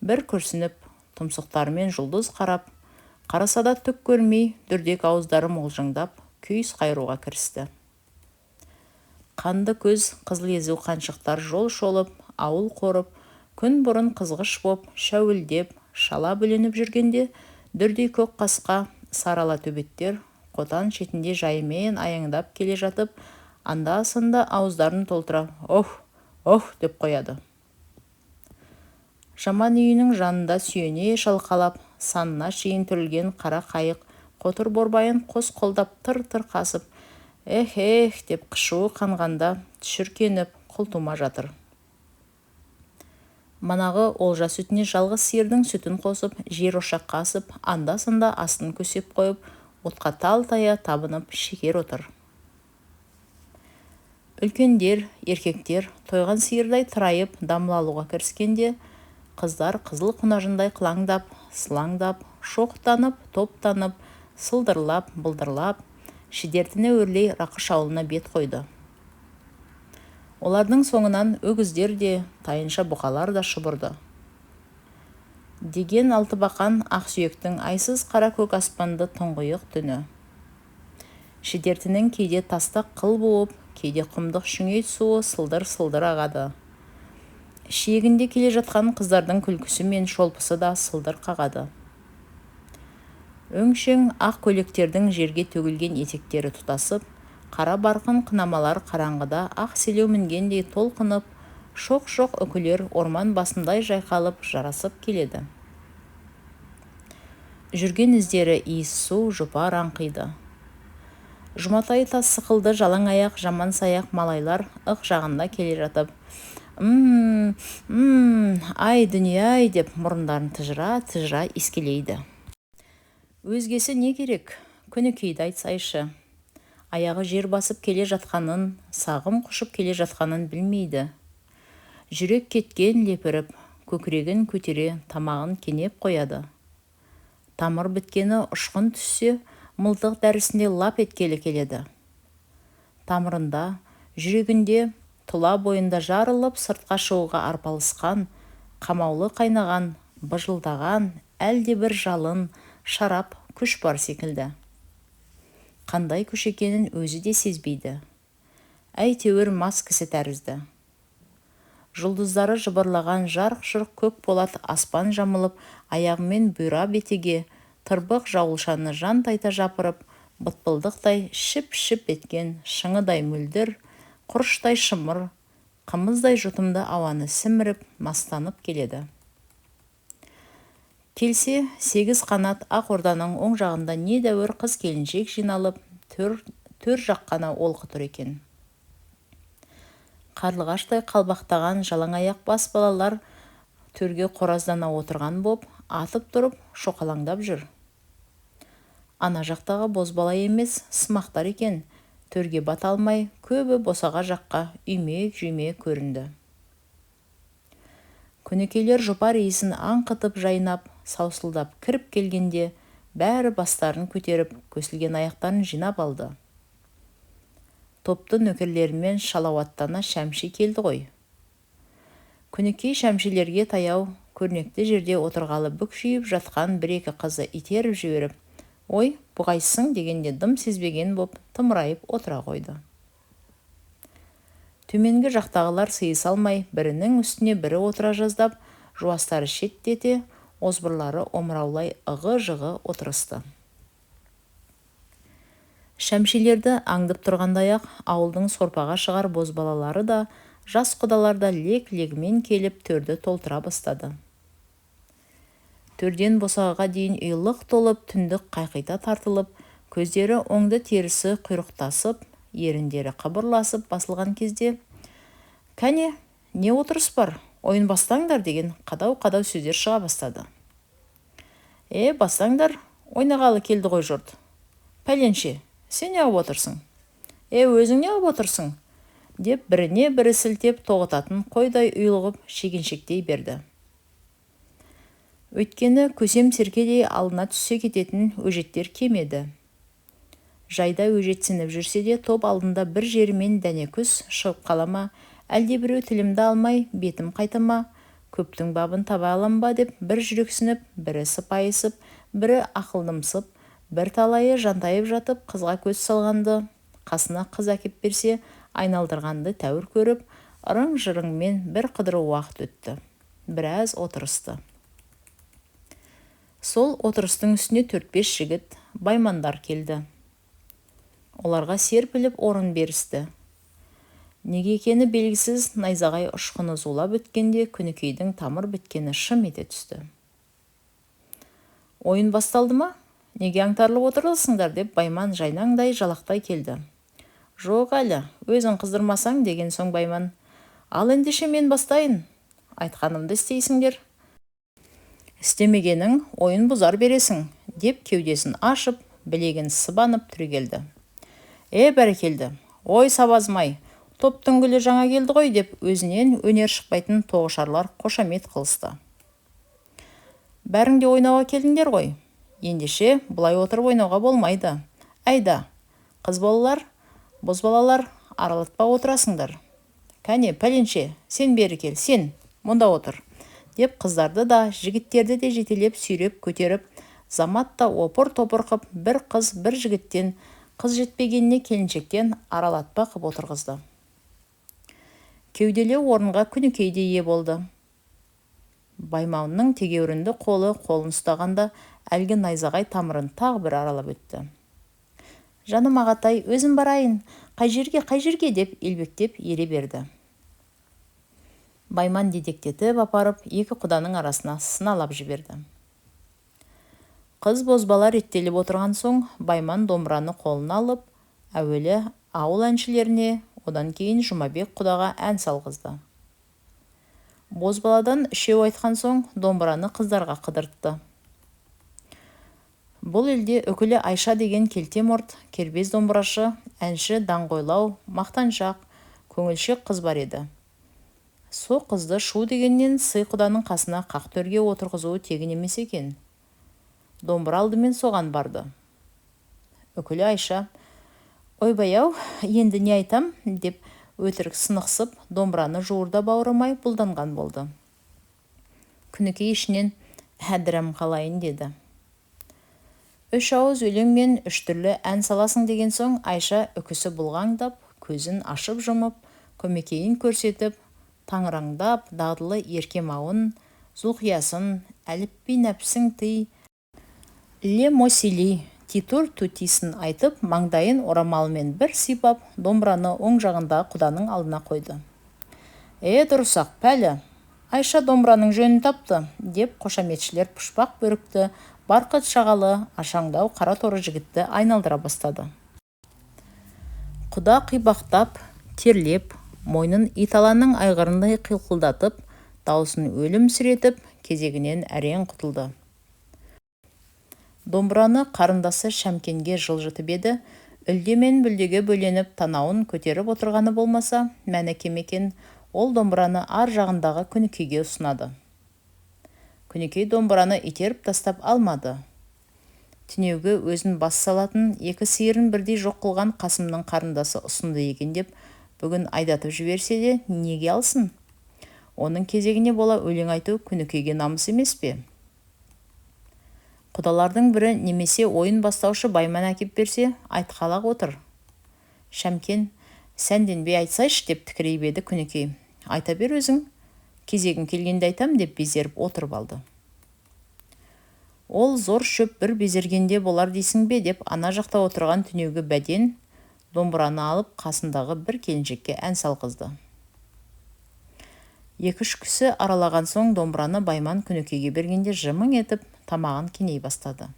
бір күрсініп, тұмсықтарымен жұлдыз қарап, қараса да түк көрмей, дүрдек ауыздары молжыңдап, күйіс қайыруға кірісті. Қанды көз, қызыл езу қаншықтар жол шолып, ауыл қорып, күн бұрын қызғыш боп, шәуілдеп, шала бүленіп жүргенде, дүрдей көк қасқа, сарала төбеттер, қотан шетінде жайымен аяңдап келе жатып, анда-санда ауыздарын толтыра, ох деп қояды. Жаман үйінің жанында сүйене шалқалап, санына шейін түрілген қара қайық, қотыр борбайын қос қолдап тыр-тыр қасып, деп қышуы қанғанда түшіркеніп құлтума жатыр. Манағы олжа сүтіне жалғыз сиырдың сүтін қосып, жер ошаққа асып, анда-санда астын көсеп қойып, отқа тал-тая табынып шекер отыр. Үлкендер, еркектер тойған сиырдай тырайып дамыл алуға кіріскенде, қыздар қызыл құнажындай қылаңдап, сылаңдап, шоқтанып, топтанып, сылдырлап, былдырлап, шідертіне өрлей Рақыш ауылына бет қойды. Олардың соңынан өгіздер де, тайынша бұқалар да шұбырды. Деген алтыбақан ақсүйектің айсыз қара көк аспанды тұңғиық түні. Шідертінің кейде тастақ қыл буып, кейде құмдық шүңет суы сылдыр-сылдыр ағады. Шиегінде келе жатқан қыздардың күлкісі мен шолпысы да сылдыр қағады. Өңшең ақ көйлектердің жерге төгілген етектері тұтасып, қара барқын қынамалар қараңғыда ақ селеу мінгендей толқынып, шоқ-шоқ үкілер орман басындай жайқалып, жарасып келеді. Жүрген іздері иіс су, жұпар аңқиды. Жұматай тас сықылды жалаң аяқ, жаман саяқ малайлар ық жағында келе жатып, ай дүние-ай деп мұрындарын тыжыра искелейді. Өзгесі не керек? Күнікейді айтсайшы. Аяғы жер басып келе жатқанын, сағым құшып келе жатқанын білмейді. Жүрек кеткен лепіріп, көкірегін көтере, тамағын кенеп қояды. Тамыр біткені ұшқын түссе, мылтық дәрісінде лап еткелі келеді. Тамырында, жүрегінде, тұла бойында жарылып сыртқа шығуға арпалысқан, қамаулы қайнаған, быжылдаған, әлде бір жалын, шарап, күш бар секілді. Қандай күш екенін өзі де сезбейді. Әйтеуір мас кісі тәрізді. Жұлдыздары жыбырлаған жарқ-жұрқ көк болат аспан жамылып, аяғымен бұйра бетеге, тырбық жауылшаны жан тайта жапырып, бұтпылдықтай шіп-шіп еткен, шыңыдай мөлдір, құрыштай шымыр, қымыздай жұтымды ауаны сіміріп, мастанып келеді. Келсе, 8 қанат ақ орданың оң жағында недәуір қыз келіншек жиналып, төр жаққана олқы тұр екен. Қарлығаштай қалбақтаған жалаң аяқ бас балалар төрге қораздана отырған боп, атып тұрып, шоқалаңдап жүр. Ана жақтағы бозбала емес, сымақтар екен, төрге бата алмай, көбі босаға жаққа үймек-жүймек көрінді. Күнікейлер жұпар иісін аңқытып жайнап, саусылдап кіріп келгенде, бәрі бастарын көтеріп, көсілген аяқтарын жинап алды. Топты нөкерлерімен шалауаттана шәмші келді ғой. Күнікей шәмшілерге таяу, көрнекті жерде отырғалы бүкшейіп жатқан бір-екі қызы итеріп жіберіп, ой, бұғайсың дегенде дым сезбеген боп тымырайып отыра қойды. Төменгі жақтағылар сыйыс алмай, бірінің үстіне бірі отыра жаздап, жуастары шеттете, озбырлары омыраулай ығы-жығы отырысты. Шәмшилерді аңдып тұрғандаяқ, ауылдың сорпаға шығар бозбалалары да, жас құдалар да лек-легімен келіп төрді толтыра бастады. Төрден босағаға дейін ұйлық толып, түндік қайқита тартылып, көздері оңды терісі құйрықтасып, еріндері қыбырласып басылған кезде, «Кәне, не отырыс бар, ойын бастаңдар» деген қадау-қадау сөздер шыға бастады. Бастаңдар, ойнағалы келді ғой жұрт. Пәленше, сен не алып отырсың? Өзің не алып отырсың? Деп біріне бірі сілтеп тоғытатын қойдай ұйылғып шегеншектей берді. Өйткені көсем серкедей алдына түссе кететін өжеттер кемеді. Жайда өжетсініп жүрсе де топ алдында бір жерімен дәнекүс шығып қалама, әлде біреу тілімді алмай, бетім қайтама, көптің бабын таба алам ба деп бір жүрексініп, бірі сыпайысып, бірі ақылдымсып, бір талайы жантайып жатып, қызға көз салғанды, қасына қыз әкеп берсе, айналдырғанды тәуір көріп, ырың-жырыңмен бір қыдыру уақыт өтті. Біраз отырысты. Сол отырыстың үстіне 4-5 жігіт, баймандар келді. Оларға серпіліп орын берісті. Неге екені белгісіз найзағай ұшқыны зулап өткенде Күнікейдің тамыр біткені шым ете түсті. Ойын басталды ма? Неге аңтарылып отырылсыңдар деп Байман жайнаңдай жалақтай келді. Жоқ әлі, өзің қыздырмасаң деген соң Байман. Ал ендеше мен бастайын. айтқанымды істейсіңдер. Істемегенің ойын бұзар бересің, деп кеудесін ашып, білегін сыбанып түрегелді. Бәрекелді, ой сабазмай, топтың гүлі жаңа келді ғой деп өзінен өнер шықпайтын тоғышарлар қошамет қылысты. Бәрің де ойнауға келдіңдер ғой. Ендеше бұлай отырып ойнауға болмайды. Айда, қыз балалар, боз балалар, аралатпа отырасыңдар. Кәне, пәленше, сен бері кел, сен, мұнда отыр. Деп қыздарды да, жігіттерді де жетелеп, сүйреп, көтеріп, заматта опыр-топыр қып, бір қыз, бір жігіттен, қыз жетпегеніне келіншектен аралатпа қып отырғызды. Кеуделеу орынға Күнікейде ие болды. Баймауынның тегеурінді қолын ұстағанда әлгі найзағай тамырын тағы бір аралап өтті. Жаным ағатай, өзім барайын, қай жерге деп елбектеп ере берді. Байман дедектетіп апарып, екі құданың арасына сыналап жіберді. Қыз бозбала реттеліп отырған соң, Байман домбыраны қолына алып, әуелі ауыл әншілеріне, одан кейін Жұмабек құдаға ән салғызды. Бозбаладан үшеу айтқан соң, домбыраны қыздарға қыдыртты. Бұл елде үкілі Айша деген келте мұрт, кербез домбырашы, әнші даңғойлау, мақтаншақ, көңілшек қыз бар еді. Со қызды шу дегеннен сый құданың қасына қақ төрге отырғызуы тегін емес екен. Домбыра алдымен соған барды. Үкілі Айша, ойбай-ау, енді не айтам, деп өтірік сынықсып, домбыраны жуырда бауырмай бұлданған болды. Күнікей ішінен әдірім қалайын деді. Үш ауыз өлең мен үш түрлі ән саласың деген соң, Айша үкісі бұлғаңдап, көзін ашып жұмып, көмекейін көрсетіп, таңыраңдап, дағдылы еркемауын, зұлқиясын, әліппи нәпсің тый, ле мосили, титур тутисін айтып, маңдайын орамалымен бір сипап, домбыраны оң жағында құданың алдына қойды. Дұрысақ, пәлі, Айша домбыраның жөнін тапты, деп қошаметшілер пұшпақ бөрікті, барқыт шағалы, ашаңдау қара торы жігітті айналдыра бастады. Құда қибақтап, терлеп, мойнын италанның айғырындай қылқылдатып, даусын өлім сүретіп, кезегінен әрең құтылды. Домбыраны қарындасы Шәмкенге жылжытып еді, үлде мен бүлдеге бөленіп, танауын көтеріп отырғаны болмаса, мәні кем екен, ол домбыраны ар жағындағы Күнікейге ұсынады. Күнікей домбыраны итеріп тастап алмады. Түнеуге өзін бас салатын, екі сиырын бірдей жоқ қылған Қасымның қарындасы ұсынды екен деп, бүгін айдатып жіберсе де, неге алсын? Оның кезегіне бола өлең айту Күнікейге намыс емес пе? Құдалардың бірі немесе ойын бастаушы Байман әкеп берсе, айтқалақ отыр. Шәмкен, сәнденбей айтсайшы деп тікірейіп еді Күнікей. Айта бер өзің, кезегін келгенде айтам деп безеріп отырып алды. Ол зор шөп бір безергенде болар дейсің бе деп ана жақта отырған түнеуге бәден, домбыраны алып қасындағы бір келіншекке ән салғызды. Екі-үш кісі аралаған соң домбыраны Байман Күнікейге бергенде жымың етіп, тамағын кеней бастады.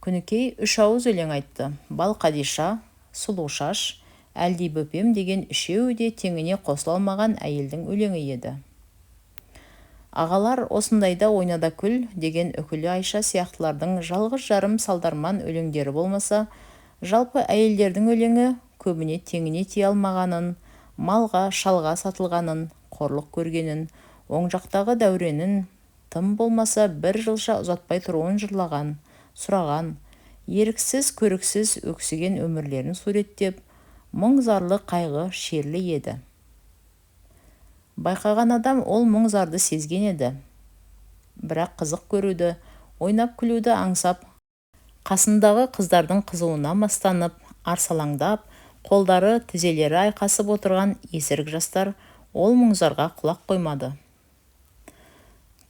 Күнікей үш ауыз өлең айтты. Балқадиша, Сұлушаш, Әлди бөпем деген үшеуі де теңіне қосыла алмаған әйелдің өлеңі еді. Ағалар осындайда ойнада күл деген үкілі Айша сияқтылардың жалғыз жарым салдарман өлеңдері болмаса, жалпы әйелдердің өлеңі көбіне теңіне тие алмағанын, малға, шалға сатылғанын, қорлық көргенін, оң жақтағы дәуренін, тым болмаса бір жылша ұзатпай тұруын жырлаған, сұраған, еріксіз, көріксіз өксіген өмірлерін суреттеп, мұң зарлы қайғы шерлі еді. Байқаған адам ол мұң зарды сезген еді. Бірақ қызық көруді, ойнап күлуді аңсап, қасындағы қыздардың қызуына мастанып, арсалаңдап, қолдары, тізелері айқасып отырған есірік жастар ол мұңзарға құлақ қоймады.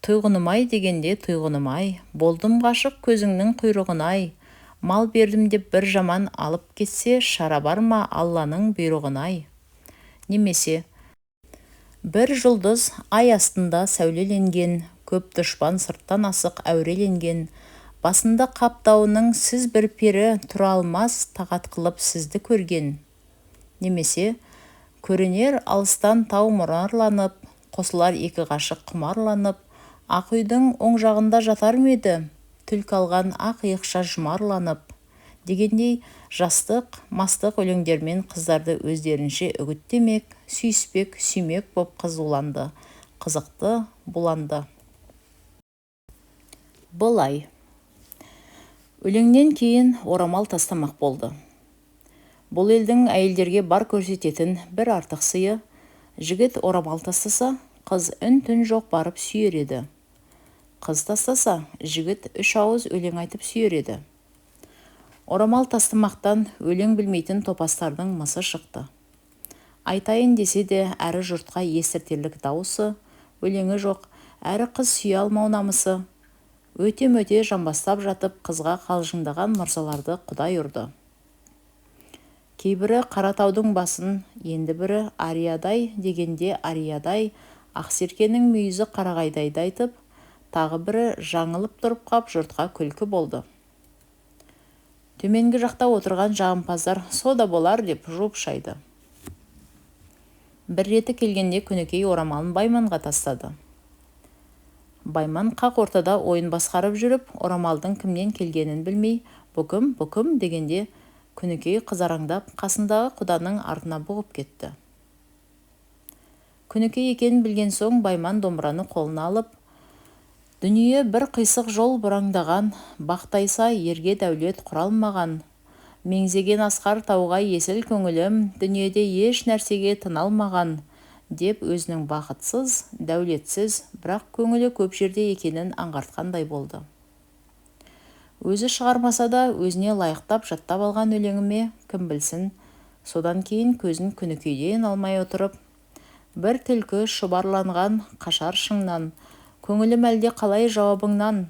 Тұйғыным-ай дегенде тұйғыным-ай, болдым ғашық көзіңнің құйрығын-ай, мал бердім деп бір жаман алып кетсе, шара бар ма Алланың бұйрығын-ай. Немесе, бір жұлдыз ай астында сәулеленген, көп дұшпан сырттан асық әуреленген, басында қаптауының сіз бір пері тұра алмас тағат қылып сізді көрген. Немесе, көрінер алыстан тау мұрарланып, қосылар екі ғашық құмарланып, ақ үйдің оң жағында жатар ма еді, түлкі алған ақ иықша жұмарланып, дегендей жастық, мастық өлеңдермен қыздарды өздерінше үгіттемек, сүйіспек, сүймек боп қызуланды, қызықты буланды. Былай. Өлеңнен кейін орамал тастамақ болды. Бұл елдің әйелдерге бар көрсететін бір артық сыйы, жігіт орамал тастаса, қыз үн-түн жоқ барып сүйер еді. Қыз тастаса, жігіт 3 ауыз өлең айтып сүйер еді. Орамал тастамақтан өлең білмейтін топастардың мысы шықты. Айтайын десе де әрі жұртқа естіртерлік дауысы, өлеңі жоқ, әрі қыз сүйе алмау намысы, өте-мөте жамбастап жатып қызға қалжыңдаған мырзаларды Құдай ұрды. Кейбірі Қаратаудың басын, енді бірі Ариядай дегенде Ариядай, Ақсеркенің мүйізі Қарағайдайды айтып, тағы бірі жаңылып тұрып қап жұртқа күлкі болды. Төменгі жақта отырған жағымпаздар сода болар деп жуып шайды. Бір реті келгенде Күнікей орамалын Байманға тастады. Байман қақ ортада ойын басқарып жүріп, орамалдың кімнен келгенін білмей, бұкым дегенде Күнікей қызараңдап қасындағы құданың артына бұғып кетті. Күнікей екенін білген соң Байман домбыраны қолына алып, дүние бір қисық жол бұраңдаған, бақтайса ерге дәулет құралмаған, меңзеген асқар тауға есіл көңілім, дүниеде еш нәрсеге тыналмаған, деп өзінің бақытсыз, дәулетсіз, бірақ көңілі көп жерде екенін аңғартқандай болды. Өзі шығармаса да өзіне лайықтап жаттап алған өлеңіме кім білсін, содан кейін көзін Күнікейден алмай отырып, бір түлкі шұбарланған қашар шыңнан, көңілім әлде қалай жауабыңнан,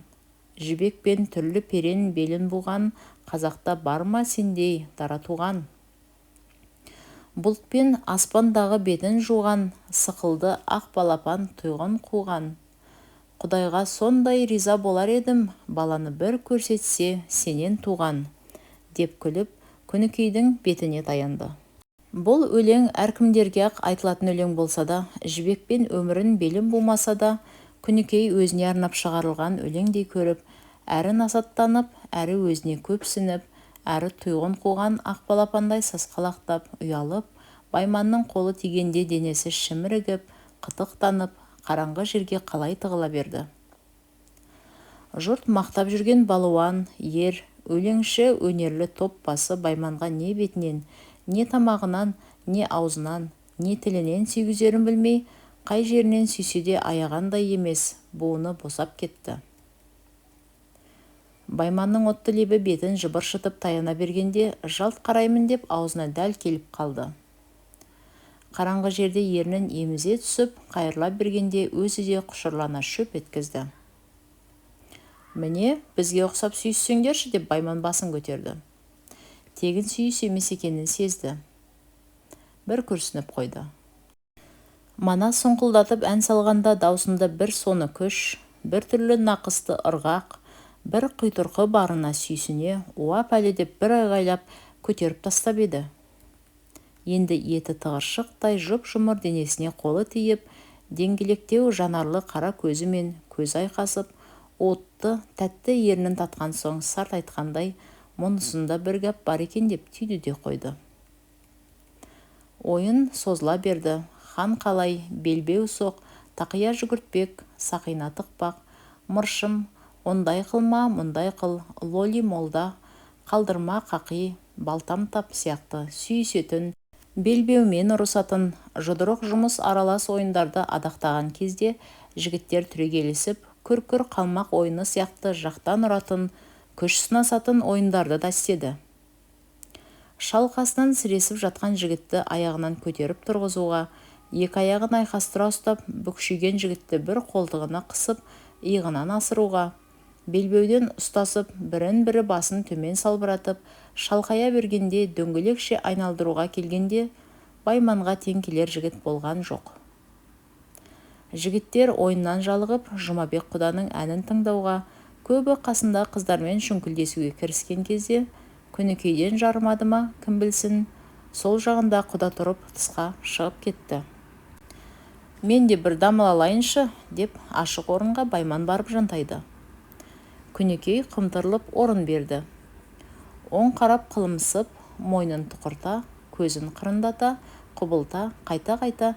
жібекпен түрлі перен белін буған, қазақта бар ма сендей дара туған? Бұлтпен аспандағы бетін жуған, сықылды ақ балапан тұйғын қуған. Құдайға сондай риза болар едім, баланы бір көрсетсе сенен туған, деп күліп, Күнікейдің бетіне таянды. Бұл өлең әркімдерге ақ айтылатын өлең болса да, жібекпен өмірін белін бумаса да, Күнікей өзіне арнап шығарылған өлеңдей көріп, әрі насаттанып, әрі өзіне көпсініп, әрі тұйғын қуған ақ балапандай сасқалақтап, ұялып, Байманның қолы тигенде денесі шімірігіп, қытықтанып, қараңғы жерге қалай тығыла берді. Жұрт мақтап жүрген балуан, ер, өлеңші, өнерлі топ басы Байманға не бетінен, не тамағынан, не аузынан, не тілінен сүйгізерін білмей, қай жерінен сүйсе де аяғандай емес, буыны босап кетті. Байманның отты лебі бетін жыбыршытып таяна бергенде, жалт қараймын деп аузына дәл келіп қалды. Қараңғы жерде ернін емізе түсіп, қайырлап бергенде өзі де құшырлана шөп еткізді. Міне, бізге ұқсап сүйіссеңдерші деп Байман басын көтерді. Тегін сүйіс емес екенін сезді. Бір күрсініп қойды. Мана сұңқылдатып ән салғанда даусында бір соны күш, бір түрлі нақысты ырғақ, бір құйтырқы барына сүйсіне, уап әлі деп бір айғайлап көтеріп тастап еді. Енді еті тығыршықтай жұп-жұмыр денесіне қолы тиіп, деңгелектеу жанарлы қара көзімен көз айқасып, отты, тәтті ернін татқан соң сарт айтқандай, мұнысында бір гәп бар екен деп түйді де қойды. Ойын созыла берді. Хан қалай, белбеу соқ, тақия жүгіртпек, сақина тықпақ, мыршым, ондай қылма, мұндай қыл, лоли молда, қалдырма қақи, балтам тап сияқты сүйісетін, белбеумен ұрысатын, жұдырық жұмыс аралас ойындарды адақтаған кезде жігіттер түрегелісіп, күр-күр қалмақ ойыны сияқты жақтан ұратын, күш сынасатын ойындарды да істеді. Шалқасынан сіресіп жатқан жігітті аяғынан көтеріп тұрғызуға, екі аяғын айқастыра ұстап, бүкшиген жігітті бір қолтығына қысып, иығынан асыруға, белбеуден ұстасып, бірін-бірі басын төмен салбыратып, шалқая бергенде, дөңгелекше айналдыруға келгенде, Байманға тең келер жігіт болған жоқ. Жігіттер ойыннан жалығып, Жұмабек құданың әнін тыңдауға, көбі қасында қыздармен шүңкілдесуге кіріскен кезде, Күнікейден жарымады ма, кім білсін, сол жағында құда тұрып тысқа шығып кетті. Мен де бір дамыл алайыншы, деп ашық орынға Байман барып жантайды. Күнекей қымтырылып орын берді. Оң қарап қылымсып, мойнын тұқырта, көзін қырындата, құбылта, қайта-қайта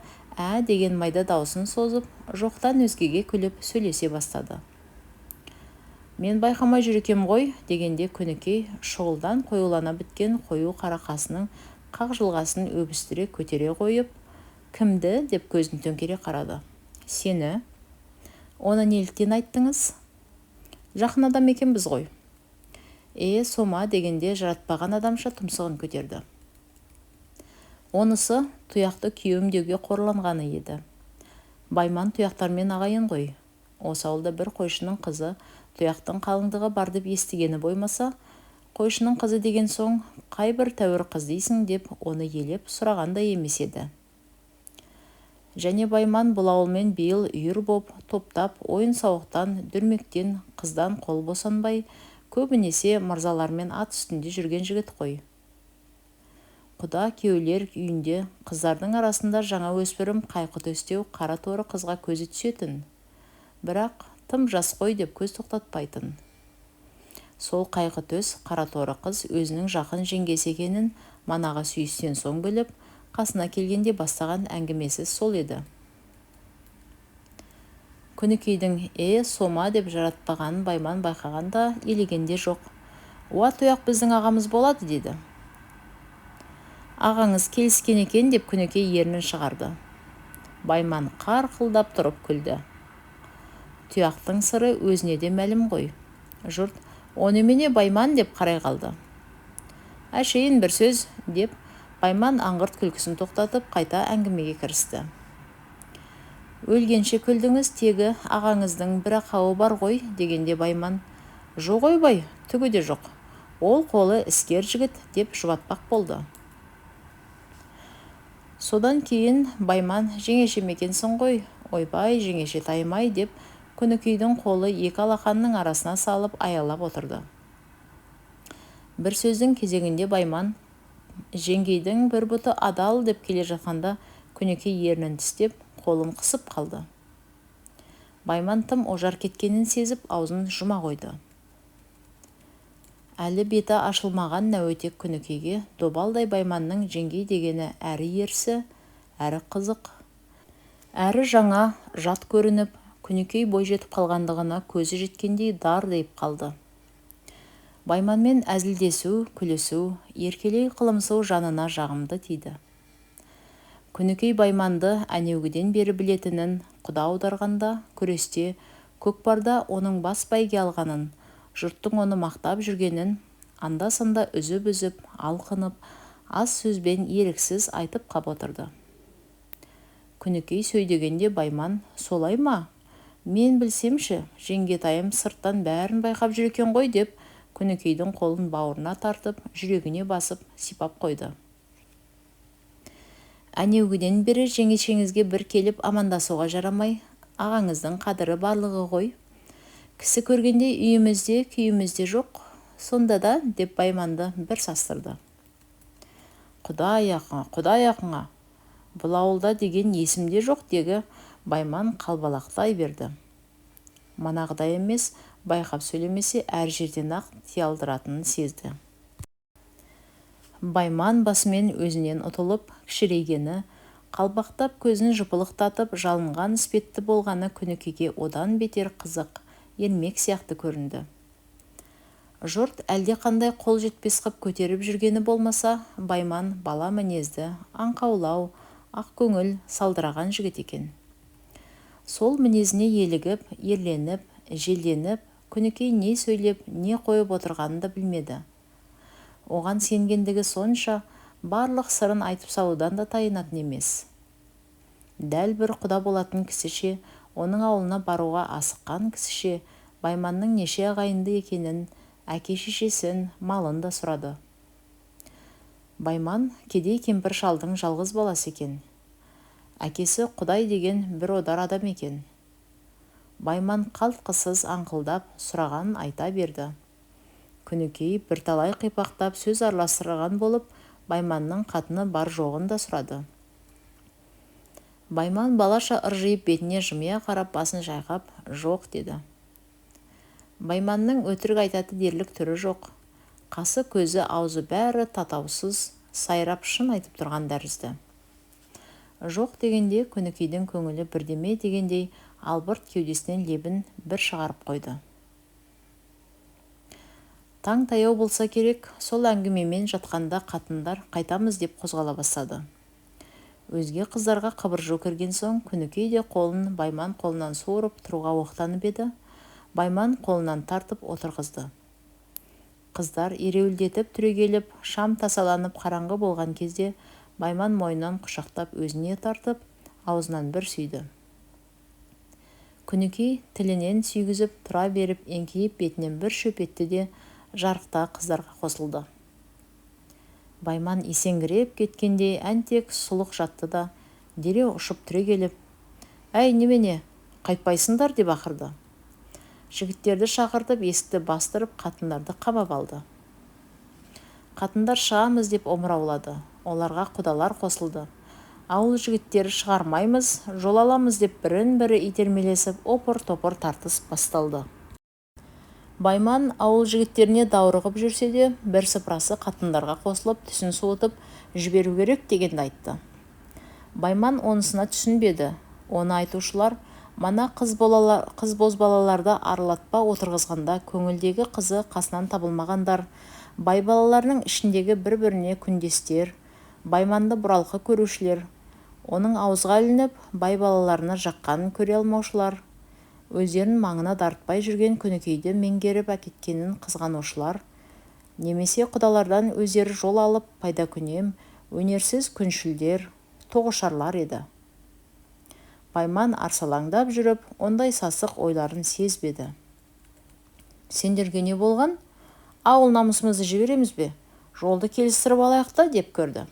деген майда даусын созып, жоқтан өзгеге күліп сөйлесе бастады. Мен байқамай жүрекем ғой, дегенде Күнекей шұғылдан қоюлана біткен қою қара қасының қақ жылғасын өбістіре көтере қойып, кімді деп көзін төңкере қарады. Сені? Оны неліктен айттыңыз? Жақын адам екенбіз ғой. Сома, дегенде жаратпаған адамша тұмсығын көтерді. Онысы тұяқты күйеуім деуге қорланғаны еді. Байман тұяқтармен ағайын ғой. Осы ауылда бір қойшының қызы тұяқтың қалыңдығы бар деп естігені боймаса, қойшының қызы деген соң қай бір тәуір қыз дейсің деп оны елеп сұрағандай емес еді. Және Байман бұл ауылмен биыл үйір боп, топтап, ойын-сауықтан, дүрмектен, қыздан қол босанбай, көбінесе мырзалармен ат үстінде жүрген жігіт қой. Құда күйеулер үйінде қыздардың арасында жаңа өспірім қайқы төстеу қара торы қызға көзі түсетін. Бірақ тым жас қой деп көз тоқтатпайтын. Сол қайқы төс қара торы қыз өзінің жақын жеңгесі екенін манаға сүйістен соң біліп, қасына келгенде бастаған әңгімесі сол еді. Күнекейдің сома деп жаратпағанын Байман байқағанда елегенде жоқ. Тұяқ біздің ағамыз болады, деді. Ағаңыз келіскен екен деп Күнекей ернін шығарды. Байман қарқылдап тұрып күлді. Тұяқтың сыры өзіне де мәлім ғой. Жұрт, оны мене Байман деп қарай қалды. Әшейін бір сөз, деп Байман аңғырт күлкісін тоқтатып, қайта әңгімеге кірісті. Өлгенше күлдіңіз, тегі ағаңыздың бір ақауы бар ғой, дегенде Байман. Жоқ ойбай, түгі де жоқ. Ол қолы іскер жігіт, деп жұбатпақ болды. Содан кейін Байман жеңеше мекенсің ғой, ойбай жеңеше таймай, деп Күнекейдің қолы екі алақанның арасына салып аялап отырды. Бір сөздің кезегінде Байман жеңгейдің бір бұты адал деп келе жатқанда Күнекей ернін тістеп, қолын қысып қалды. Байман тым ожар кеткенін сезіп, аузын жұма қойды. Әлі беті ашылмаған нәуетек Күнекейге добалдай Байманның жеңгей дегені әрі ерсі, әрі қызық, әрі жаңа, жат көрініп, Күнекей бой жетіп қалғандығына көзі жеткендей дар дейіп қалды. Байманмен әзілдесу, күлісу, еркелей қылымсау жанына жағымды тиді. Күнекей Байманды әнеугіден бері білетінін, құда аударғанда, күресте, көкпарда оның бас бәйге алғанын, жұрттың оны мақтап жүргенін, анда-санда үзіп-үзіп, алқынып, аз сөзбен еріксіз айтып қап отырды. Күнекей сөйдегенде Байман, солай ма? Мен білсемші, жеңгетайым сырттан бәрін байқап жүр екен ғой, деп Күнекейдің қолын бауырына тартып, жүрегіне басып, сипап қойды. Әнеугіден бері жеңешеңізге бір келіп амандасуға жарамай, ағаңыздың қадірі барлығы ғой. Кісі көргенде үйімізде, күйімізде жоқ, сонда да, деп Байманды бір састырды. Құдай ақыңа, бұл ауылда деген есімде жоқ, дегі Байман қалбалақтай берді. Манағыдай емес, байқап сөйлемесе әр жерден ақ тиялдыратынын сезді. Байман басымен өзінен ұтылып, кішірейгені, қалбақтап көзін жыпылықтатып, жалынған іспетті болғаны Күнекейге одан бетер қызық, ермек сияқты көрінді. Жұрт әлде қандай қол жетпес қып көтеріп жүргені болмаса, Байман бала мінезді, аңқаулау, ақ көңіл, салдыраған жігіт екен. Сол мінезіне елігіп, ерленіп, желденіп, Күнекей не сөйлеп, не қойып отырғанын да білмеді. Оған сенгендігі сонша, барлық сырын айтып салудан да тайынатын емес. Дәл бір құда болатын кісіше, оның ауылына баруға асыққан кісіше, Байманның неше ағайынды екенін, әке-шешесін, малын да сұрады. Байман кедей кемпір шалдың жалғыз баласы екен. Әкесі Құдай деген бір одар адам екен. Байман қалтқысыз аңқылдап сұрағанын айта берді. Күнекей бірталай қипақтап сөз араластырған болып, Байманның қатыны бар жоғын да сұрады. Байман балаша ыржиып бетіне жымия қарап басын жайғап, жоқ деді. Байманның өтірік айтаты дерлік түрі жоқ. Қасы көзі аузы бәрі татаусыз, сайрап шын айтып тұрған тәрізді. Жоқ дегенде Күнікейдің көңілі бірдеме дегендей албырт кеудесінен лебін бір шығарып қойды. Таң таяу болса керек, сол әңгімемен жатқанда қатындар қайтамыз деп қозғала бастады. Өзге қыздарға қыбыржу кірген соң Күнікей де қолын Байман қолынан суырып тұруға оқтанып еді. Байман қолынан тартып отырғызды. Қыздар ереуілдетіп түрегеліп, шам тасаланып қараңғы болған кезде Байман мойнынан құшақтап өзіне тартып, аузынан бір сүйді. Күнікей тілінен сүйгізіп тұра беріп, еңкейіп бетінен бір шөпетті де жарықта қыздарға қосылды. Байман есеңгіреп кеткенде әнтек сұлық жатты да, дереу ұшып түрегеліп, «Әй, немене, қайтпайсыңдар?» деп ақырды. Жігіттерді шақыртып, есікті бастырып, қатындарды қамап алды. Қатындар шығамыз деп омыраулады. Оларға құдалар қосылды. Ауыл жігіттері шығармаймыз, жол аламыз деп бірін-бірі итермелесіп, опыр-топыр тартыс басталды. Байман ауыл жігіттеріне даурығып жүрсе де, бір сыпырасы қатындарға қосылып, түсін суытып, жіберу керек дегенді айтты. Байман онысына түсінбеді. Оны айтушылар, мана қыз бозбалаларды арылатпа отырғызғанда көңілдегі қызы қасынан табылмағандар, бай балаларының ішіндегі бір-біріне күндестер, Байманды бұралқы көрушілер, оның ауызға ілініп, бай балаларына жаққанын көре алмаушылар, өздерін маңына дарытпай жүрген Күнікейді меңгеріп әкеткенін қызғанушылар, немесе құдалардан өздері жол алып пайда күнем, өнерсіз күншілдер, тоғышарлар еді. Байман арсалаңдап жүріп, ондай сасық ойларын сезбеді. Сендерге не болған? Ауыл намысымызды жібереміз бе? Жолды келістіріп алаяқта деп көрді.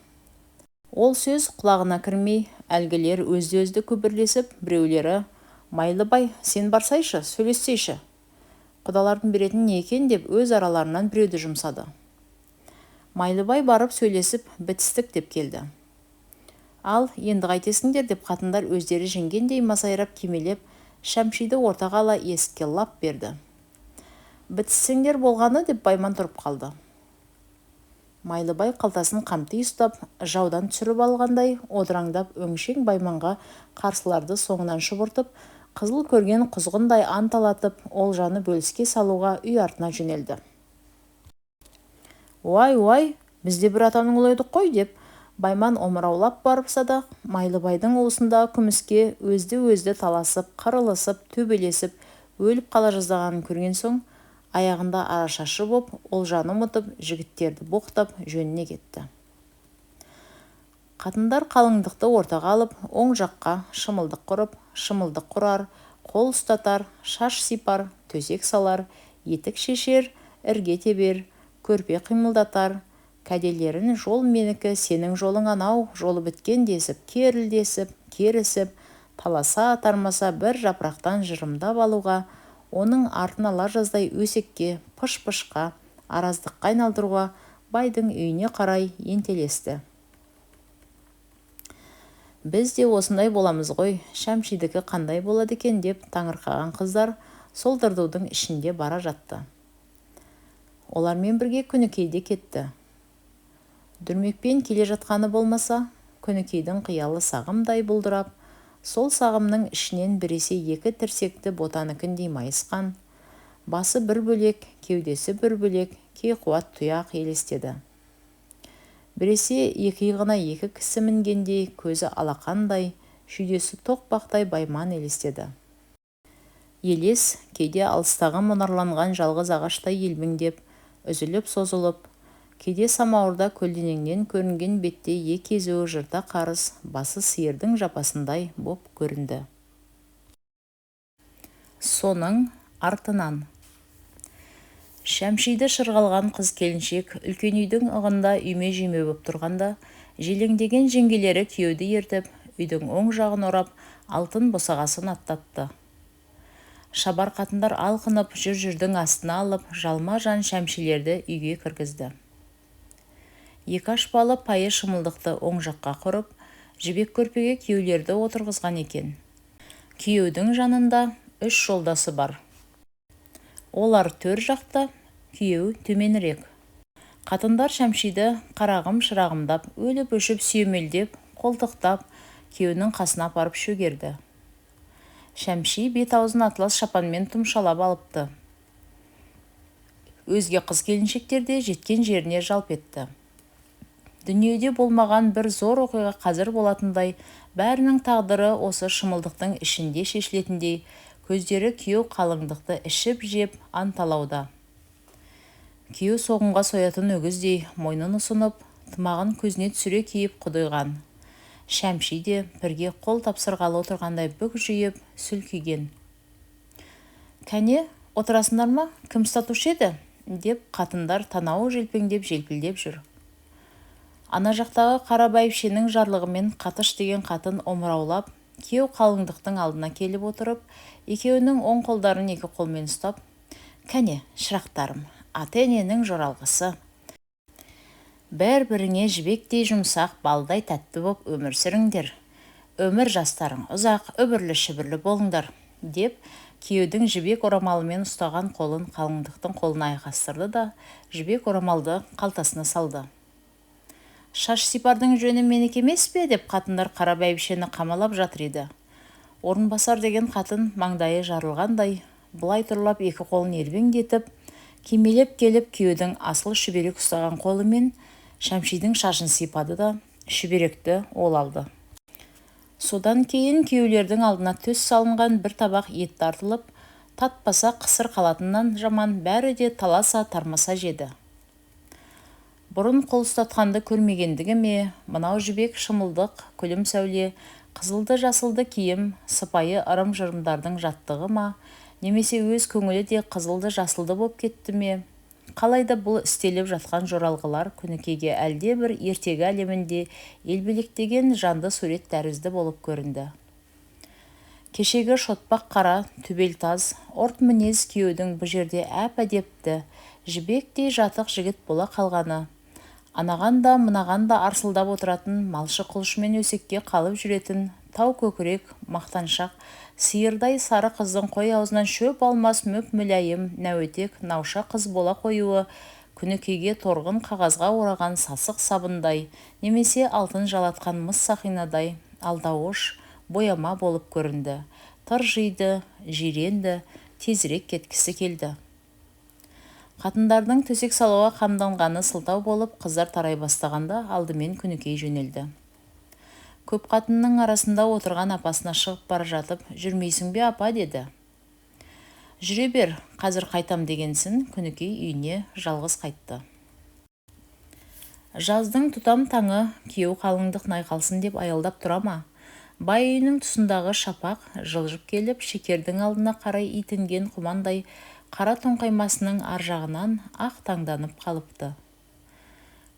Ол сөз құлағына кірмей, әлгілер өзді-өзді көбірлесіп, біреулері, «Майлыбай, сен барсайшы, сөйлессейші. Құдалардың беретін не екен?» деп өз араларынан біреуді жұмсады. Майлыбай барып сөйлесіп, бітістік деп келді. Ал, енді қайтесіңдер деп қатындар өздері жеңгендей масайрап кемелеп, шәмшиді ортаға ала есікке лап берді. Бітіссеңдер болғаны деп Байман тұрып қалды. Майлыбай қалтасын қамти ұстап, жаудан түсіріп алғандай, одыраңдап өңшең Байманға қарсыларды соңынан шұбыртып, қызыл көрген құзғындай анталатып, олжаны бөліске салуға үй артына жөнелді. «Уай, бізде бір атаның ұлы едік қой» деп Байман омыраулап барыпса да, Майлыбайдың уысында күміске өзді-өзді таласып, қырылысып, төбелесіп, өліп қала жаздағанын көрген соң, аяғында арашашы боп, олжаны ұмытып, жігіттерді боқтап жөніне кетті. Қатындар қалыңдықты ортаға алып, оң жаққа шымылдық құрып, шымылдық құрар, қол ұстатар, шаш сипар, төсек салар, етік шешер, ірге тебер, көрпе қимылдатар, кәделерін жол менікі, сенің жолың анау, жолы біткен десіп, керілдесіп, керісіп, таласа тармаса бір жапырақтан жырымдап алуға, оның артын ала жаздай өсекке, пыш-пышқа, араздыққа айналдыруға байдың үйіне қарай ентелесті. Біз де осындай боламыз ғой, шәмшидікі қандай болады екен деп таңырқаған қыздар сол дырдудың ішінде бара жатты. Олармен бірге Күнікей де кетті. Дүрмекпен келе жатқаны болмаса, Күнікейдің қиялы сағымдай бұлдырап, сол сағымның ішінен біресе екі тірсекті ботаныкіндей майысқан, басы бір бөлек, кеудесі бір бөлек, кейқуат тұяқ елестеді. Біресе екі иығына екі кісі мінгендей, көзі алақандай, шүйдесі тоқпақтай Байман елестеді. Елес кейде алыстағы мұнарланған жалғыз ағаштай елбіңдеп, үзіліп созылып, кейде самауырда көлденеңнен көрінген бетте екезуі жырта қарыс, басы сиырдың жапасындай боп көрінді. Соның артынан Шәмшиді шырғалған қыз келіншек үлкен үйдің ығында үйме-жүйме боп тұрғанда, желеңдеген жеңгелері күйеуді ертіп, үйдің оң жағын орап, алтын босағасын аттатты. Шабар қатындар алқынып, жүр-жүрдің астына алып, жалма-жан Шәмшилерді үйге кіргізді. Екі ашпалы пайы шымылдықты оң жаққа құрып, жібек көрпеге күйеулерді отырғызған екен. Күйеудің жанында 3 жолдасы бар. Олар төр жақта, күйеу төменірек. Қатындар Шәмшиді қарағым шырағымдап, өліп өшіп сүйемелдеп, қолтықтап, күйеуінің қасына апарып шөгерді. Шәмши бет-аузын атлас шапанмен тұмшалап алыпты. Өзге қыз келіншектер де жеткен жеріне жалп етті. Дүниеде болмаған бір зор оқиға қазір болатындай, бәрінің тағдыры осы шымылдықтың ішінде шешілетіндей, көздері күйеу қалыңдықты ішіп жеп анталауда. Күйеу соғымға соятын өгіздей мойнын ұсынып, тымағын көзіне түсіре киіп құдойған. Шәмши де бірге қол тапсырғалы отырғандай бүк жүйіп, сүлкиген. «Кәне, отырасындар ма? Кім статушы еді?» деп қатындар танауы желпеңдеп желпілдеп жүр. Ана жақтағы қара бәйбішенің жарлығымен Қатыш деген қатын омыраулап, күйеу қалыңдықтың алдына келіп отырып, екеуінің оң қолдарын екі қолмен ұстап, «Кәне, шырақтарым, ата-ененің жоралғысы. Бір-біріңе жібектей жұмсақ, балдай тәтті боп өмір сүріңдер. Өмір жастарың ұзақ, үбірлі-шүбірлі болыңдар», деп күйеудің жібек орамалымен ұстаған қолын қалыңдықтың қолына айқастырды да, жібек орамалды қалтасына салды. «Шаш сипардың жөні менікі емес пе?» деп қатындар қара бәйбішені қамалап жатыр еді. Орынбасар деген қатын маңдайы жарылғандай, бұлай тұрлап екі қолын ербеңдетіп, кимелеп келіп күйеудің асыл шүберек ұстаған қолымен Шәмшидің шашын сипады да, шүберекті ол алды. Содан кейін күйеулердің алдына төс салынған бір табақ ет тартылып, татпаса қысыр қалатыннан жаман бәрі де таласа тармаса жеді. Бұрын қол ұстатқанды көрмегендігі ме, мынау жібек шымылдық, күлім сәуле, қызылды-жасылды киім, сыпайы ырым-жырымдардың жаттығы ма, немесе өз көңілі де қызылды-жасылды боп кетті ме? Қалайда бұл істеліп жатқан жоралғылар Күнікейге әлде бір ертегі әлемінде елбелектеген жанды сурет тәрізді болып көрінді. Кешегі шотпақ қара, төбел таз, орт мінез күйеудің бұл жерде әп-әдепті, жібектей жатық жігіт бола қалғаны, анаған да мынаған да арсылдап отыратын, малшы құлшымен өсекке қалып жүретін, тау көкірек, мақтаншақ, сиырдай сары қыздың қой аузынан шөп алмас мүп-мүләйім, нәуетек, науша қыз бола қоюы Күнікейге торғын қағазға ораған сасық сабындай, немесе алтын жалатқан мыс сақинадай алдауыш, бояма болып көрінді. Тыржиды, жиренді, тезірек кеткісі келді. Қатындардың төсек салуға қамданғаны сылтау болып, қыздар тарай бастағанда алдымен Күнікей жөнелді. Көп қатынның арасында отырған апасына шығып бара жатып, «Жүрмейсің бе, апа?» деді. «Жүре бер, қазір қайтам» дегенсін, Күнікей үйіне жалғыз қайтты. Жаздың тұтам таңы күйеу қалыңдық найқалсын деп аялдап тұра ма? Бай үйінің тұсындағы шапақ жылжып келіп, шекердің алдына қарай итінген құмандай қара тоңқаймасының аржағынан ақ таңданып қалыпты.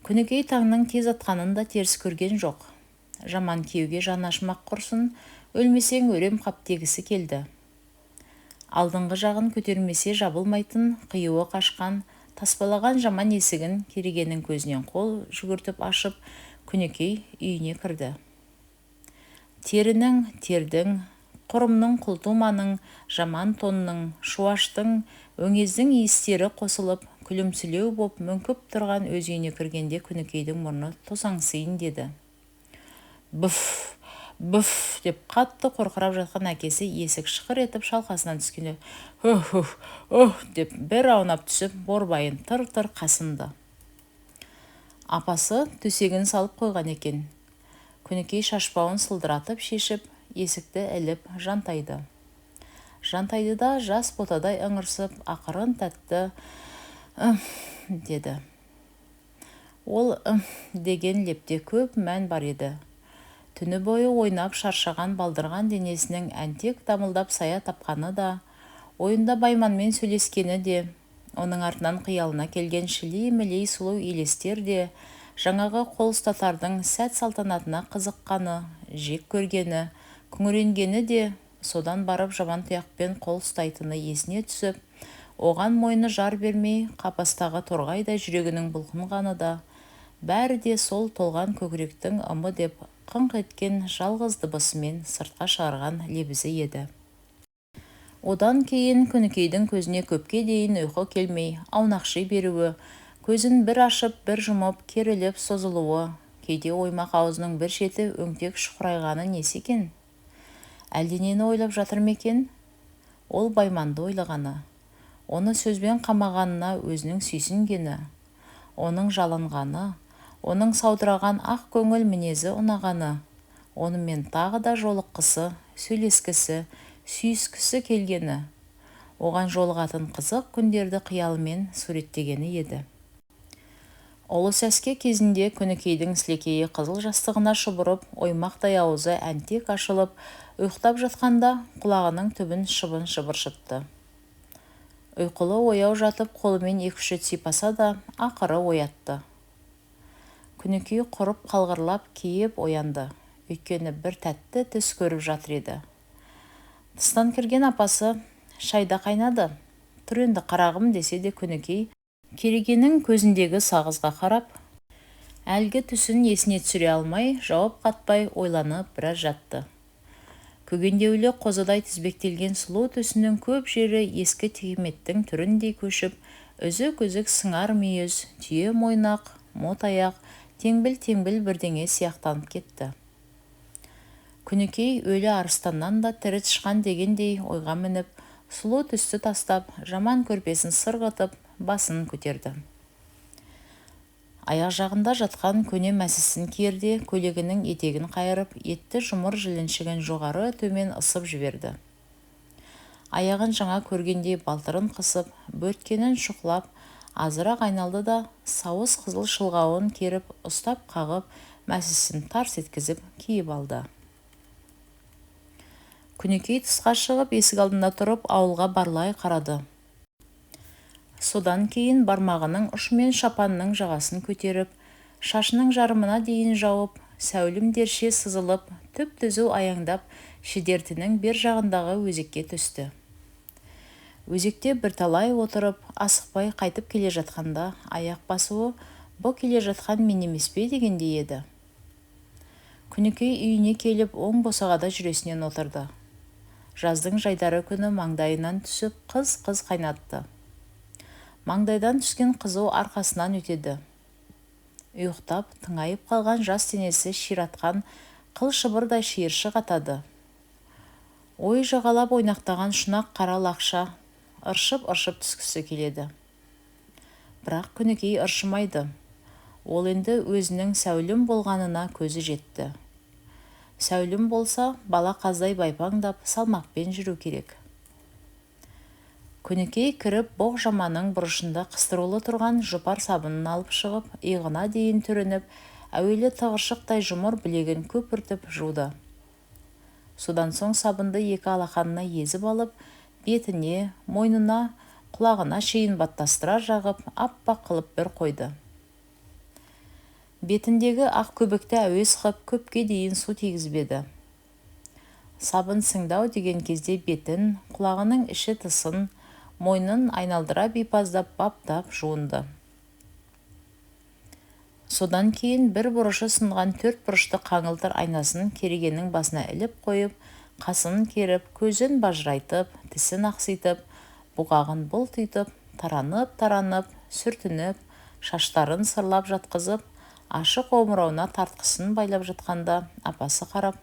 Күнікей таңның тез атқанын да теріс көрген жоқ. Жаман күйеуге жаны ашымақ құрсын, өлмесең өрем қап дегісі келді. Алдыңғы жағын көтермесе жабылмайтын, қиюы қашқан, таспалаған жаман есігін керегенің көзінен қол жүгіртіп ашып, Күнікей үйіне кірді. Терінің, тердің, құрымның, құлтуманың, жаман тонның, шуаштың, өңездің иістері қосылып, күлімсілеу боп мүңкіп тұрған өз үйіне кіргенде Күнікейдің мұрны тосаңсиын деді. «Бұф, бұф» деп қатты қорқырап жатқан әкесі есік шықыр етіп шалқасынан түскенде «Ух» деп бір аунап түсіп, борбайын тыр-тыр қасынды. Апасы төсегін салып қойған екен. Күнікей шашбауын сылдыратып шешіп, есікті іліп жантайды. Жантайды да жас ботадай ыңырсып, ақырын тәтті деді. Ол деген лепте көп мән бар еді. Түні бойы ойнап шаршаған балдырған денесінің әнтек дамылдап сая тапқаны да, ойында Байманмен сөйлескені де, оның артынан қиялына келген шілей-мілей сұлу елестер де, жаңағы қол ұстатардың сәт салтанатына қызыққаны, жек көргені, күңіренгені де, содан барып жаман тұяқпен қол ұстайтыны есіне түсіп, оған мойны жар бермей, қапастағы торғайдай жүрегінің бұлқынғаны да, бәрі де сол толған көкіректің ымы деп қыңқ еткен жалғыз дыбысымен сыртқа шығарған лебізі еді. Одан кейін Күнікейдің көзіне көпке дейін ұйқы келмей, аунақши беруі, көзін бір ашып, бір жұмып, керіліп созылуы, кейде оймақ аузының бір шеті өңтек шұқырайғаны несі екен? Әлденені ойлап жатыр ма екен? Ол Байманды ойлағаны, оны сөзбен қамағанына өзінің сүйсінгені, оның жалынғаны, оның саудыраған ақ көңіл мінезі ұнағаны, онымен тағы да жолыққысы, сөйлескісі, сүйіскісі келгені, оған жолығатын қызық күндерді қиялымен суреттегені еді. Ұлы сәске кезінде Күнікейдің сілекейі қызыл жастығына шұбырып, оймақтай аузы әнтек ашылып, ұйықтап жатқанда құлағының түбін шыбын шыбыршытты. Ұйқылы ояу жатып қолымен екі-үш рет сипаса да, ақыры оятты. Күнікей құрып қалғырлап кейіп оянды, өйткені бір тәтті түс көріп жатыр еді. Тыстан кірген апасы, шайда қайнады, тұр енді қарағым десе де Күнікей Керегенің көзіндегі сағызға қарап, әлгі түсін есіне түсіре алмай, жауап қатпай ойланып біраз жатты. Көгендеулі қозыдай тізбектелген сұлу түсінің көп жері ескі текеметтің түріндей көшіп, үзік-үзік сыңар мүйіз, түйе мойнақ, мотаяқ, теңбіл-теңбіл бірдеңе сияқтанып кетті. Күнікей өлі арыстаннан да тірі тышқан дегендей ойға мініп, сұлу түсті тастап, жаман көрпесін сырғытып, басын көтерді. Аяқ жағында жатқан көне мәсісін киерде көйлегінің етегін қайырып, етті жұмыр жіліншігін жоғары төмен ысып жіберді. Аяғын жаңа көргендей балтырын қысып, бөрткенін шұқылап, азырақ айналды да, сауыс қызыл шылғауын керіп, ұстап қағып, мәсісін тарс еткізіп киіп алды. Күнікей тысқа шығып, есік алдында тұрып, ауылға барлай қарады. Содан кейін бармағының ұшымен шапанның жағасын көтеріп, шашының жарымына дейін жауып, сәулім-дерше сызылып, түп-түзу аяңдап, шідертінің бер жағындағы өзекке түсті. Өзекте бірталай отырып, асықпай қайтып келе жатқанда, аяқ басуы бұ келе жатқан мен емес пе дегендей еді. Күнікей үйіне келіп, оң босағада жүресінен отырды. Жаздың жайдары күні маңдайынан түсіп, қыз-қыз қайнатты. Маңдайдан түскен қызу арқасынан өтеді. Ұйықтап, тыңайып қалған жас денесі ширатқан қыл шыбырдай шиыршық атады. Ой жағалап ойнақтаған шұнақ қара лақша ыршып-ыршып түскісі келеді. Бірақ Күнікей ыршымайды. Ол енді өзінің сәулім болғанына көзі жетті. Сәулім болса, бала қаздай байпаңдап, салмақпен жүру керек. Күнікей кіріп, боқ жаманың бұрышында қыстырулы тұрған жұпар сабынын алып шығып, иығына дейін түрініп, әуелі тығыршықтай жұмыр білегін көпіртіп жуды. Содан соң сабынды екі алақанына езіп алып, бетіне, мойнына, құлағына шейін баттастыра жағып, аппақ қылып бір қойды. Бетіндегі ақ көбікті әуес қып, көпке дейін су тигізбеді. Сабын сіңдау деген кезде бетін, құлағының іші тысын, мойнын айналдыра бейпаздап баптап жуынды. Содан кейін бір бұрышы сынған төрт бұрышты қаңылтыр айнасын Керегенің басына іліп қойып, қасын керіп, көзін бажырайтып, тісін ақситып, бұғағын бұлтитып, таранып, сүртініп, шаштарын сырлап жатқызып, ашық омырауына тартқысын байлап жатқанда апасы қарап,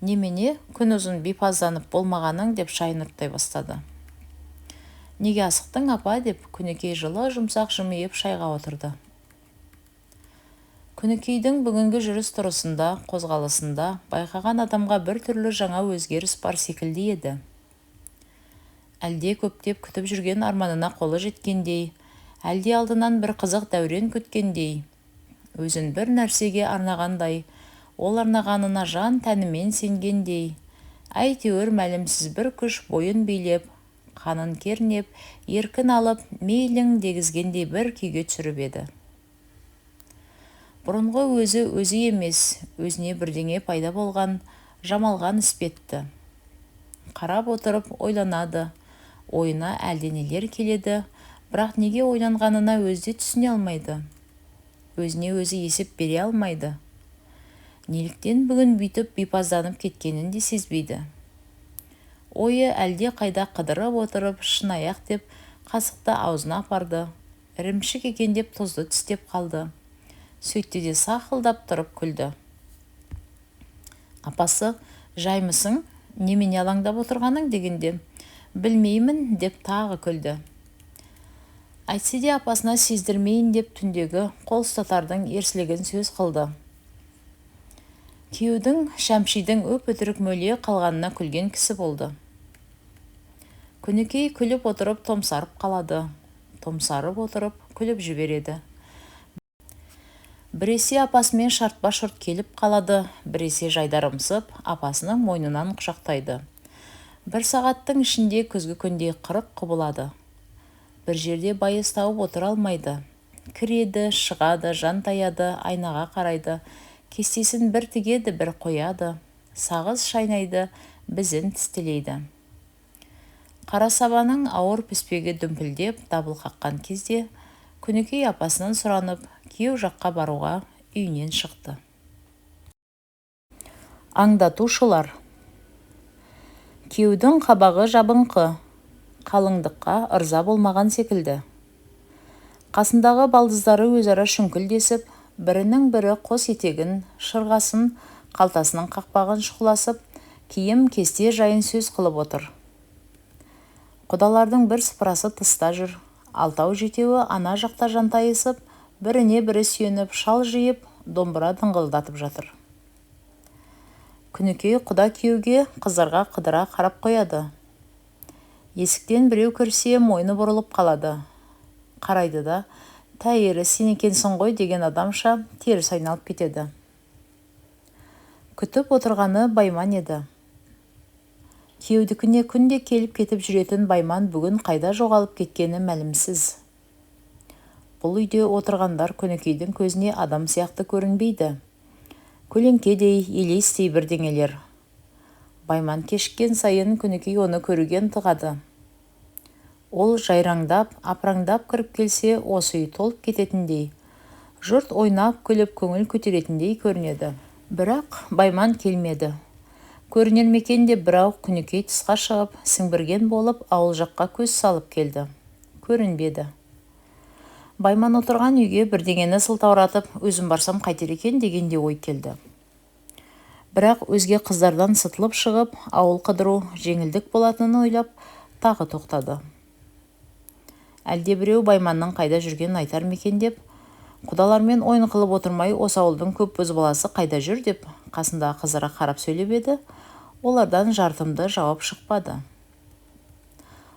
«Немене, күн ұзын бейпазданып болмағаның?» деп шайын ұрттай бастады. «Неге асықтың, апа?» деп Күнікей жылы жұмсақ жымиып шайға отырды. Күнікейдің бүгінгі жүріс тұрысында, қозғалысында байқаған адамға бір түрлі жаңа өзгеріс бар секілді еді. Әлде көптеп күтіп жүрген арманына қолы жеткендей, әлде алдынан бір қызық дәурен күткендей, өзін бір нәрсеге арнағандай, ол арнағанына жан тәнімен сенгендей, әйтеуір мәлімсіз бір күш бойын билеп, қанын кернеп, еркін алып, мейлің дегізгендей бір күйге түсіріп еді. Бұрынғы өзі емес, өзіне бірдеңе пайда болған, жамалған іспетті. Қарап отырып ойланады, ойына әлденелер келеді, бірақ неге ойланғанына өзі түсіне алмайды. Өзіне өзі есеп бере алмайды. Неліктен бүгін бүйтіп бипазданып кеткенін де сезбейді. Ойы әлде қайда қыдырып отырып, шынаяқ деп қасықты аузына апарды. Ірімшік екен деп тұзды тістеп қалды. Сөйтті де сақылдап тұрып күлді. Апасы, жаймысың, немене алаңдап отырғаның дегенде, білмеймін деп тағы күлді. Әйтсе де апасына сездірмейін деп түндегі қол ұстатардың ерсілігін сөз қылды. Күйеудің Шәмшидің өп-өтірік мөлие қалғанына күлген кісі болды. Күнікей күліп отырып томсарып қалады. Томсарып отырып күліп жібереді. Біресе апасымен шартпа-шұрт келіп қалады, біресе жайдарымсып апасының мойнынан құшақтайды. Бір сағаттың ішінде күзгі күндей қырық құбылады. Бір жерде байыз тауып отыра алмайды. Кіреді, шығады, жантаяды, айнаға қарайды. Кестесін бір тігеді, бір қояды. Сағыз шайнайды, бізін тістелейді. Қара сабаның ауыр піспегі дүмпілдеп дабыл қаққан кезде Күнікей апасынан сұранып, күйеу жаққа баруға үйінен шықты. Аңдатушылар. Күйеудің қабағы жабыңқы, қалыңдыққа ырза болмаған секілді. Қасындағы балдыздары өзара шүңкілдесіп, бірінің бірі қос етегін, шырғасын, қалтасының қақпағын шұқыласып, киім кесте жайын сөз қылып отыр. Құдалардың бір сыпырасы тыста жүр. Алтау жетеуі ана жақта жантайысып, біріне бірі сүйеніп, шал жиып, домбыра дыңғылдатып жатыр. Күнікей құда күйеуге қыздарға қыдыра қарап қояды. Есіктен біреу кірсе, мойны бұрылып қалады. Қарайды да, тәйірі сен екенсің ғой деген адамша теріс айналып кетеді. Күтіп отырғаны Байман еді. Күйеудікіне күнде келіп кетіп жүретін Байман бүгін қайда жоғалып кеткені мәлімсіз. Бұл үйде отырғандар Күнікейдің көзіне адам сияқты көрінбейді. Көлеңкедей, елестей бірдеңелер. Байман кешіккен сайын Күнікей оны көруге ынтығады. Ол жайраңдап, апыраңдап кіріп келсе, осы үй толып кететіндей, жұрт ойнап күліп көңіл көтеретіндей көрінеді. Бірақ Байман келмеді. Көрінер мекен де бірау Күнікей тысқа шығып, сіңбірген болып, ауыл жаққа көз салып келді. Көрінбеді. Байман отырған үйге бірдеңені сылтауратып, өзім барсам қайтер екен дегенде ой келді. Бірақ өзге қыздардан сытылып шығып, ауыл қыдыру жеңілдік болатынын ойлап, тағы тоқтады. Әлде біреу Байманның қайда жүргенін айтар мекен деп, құдалармен ойын қылып отырмай, осы ауылдың көп бозбаласы қайда жүр деп, қасындағы қыздарға қарап сөйлеп еді, олардан жартымды жауап шықпады.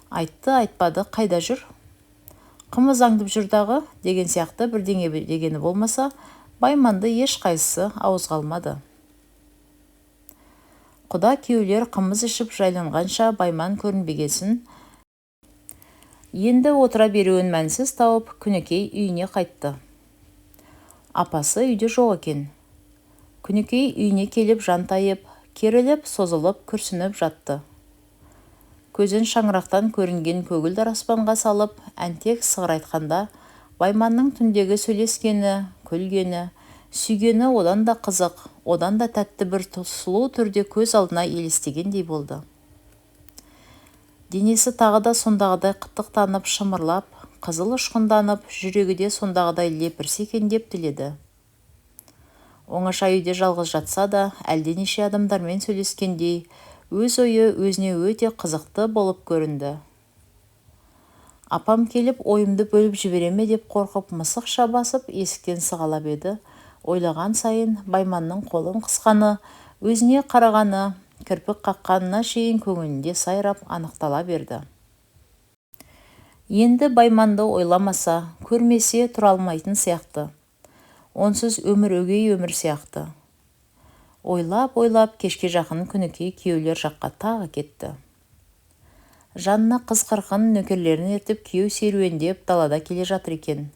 Айтты, айтпады, қайда жүр? Қымыз аңдып жүрдағы деген сияқты бірдеңе дегені болмаса, Байманды еш қайсысы ауыз қалмады. Құда күйеулер қымыз ішіп жайланғанша Байман көрінбегесін, енді отыра беруін мәнсіз тауып, Күнікей үйіне қайтты. Апасы үйде жоқ екен. Күнікей үйіне келіп жантайып, керіліп, созылып, күрсініп жатты. Көзін шаңырақтан көрінген көгілдір аспанға салып, әнтек сығыр айтқанда, Байманның түндегі сөйлескені, күлгені, сүйгені одан да қызық, одан да тәтті бір сұлу түрде көз алдына елестегендей болды. Денесі тағы да сондағыдай қытықтанып, шымырлап, қызыл ұшқынданып, жүрегі де сондағыдай лепірсекендеп тіледі. Оңаша үйде жалғыз жатса да, әлденеше адамдармен сөйлескендей, өз ойы өзіне өте қызықты болып көрінді. Апам келіп, ойымды бөліп жібереме деп қорқып, мысықша басып, есіктен сығалап еді. Ойлаған сайын Байманның қолын қысқаны, өзіне қарағаны, кірпік қаққанына шейін көңілінде сайрап анықтала берді. Енді Байманды ойламаса, көрмесе тұра алмайтын сияқты. Онсыз өмір өгей өмір сияқты. Ойлап, кешке жақын Күнікей күйеулер жаққа тағы кетті. Жанына қыз қырқын нөкерлерін ертіп күйеу серуендеп далада келе жатыр екен.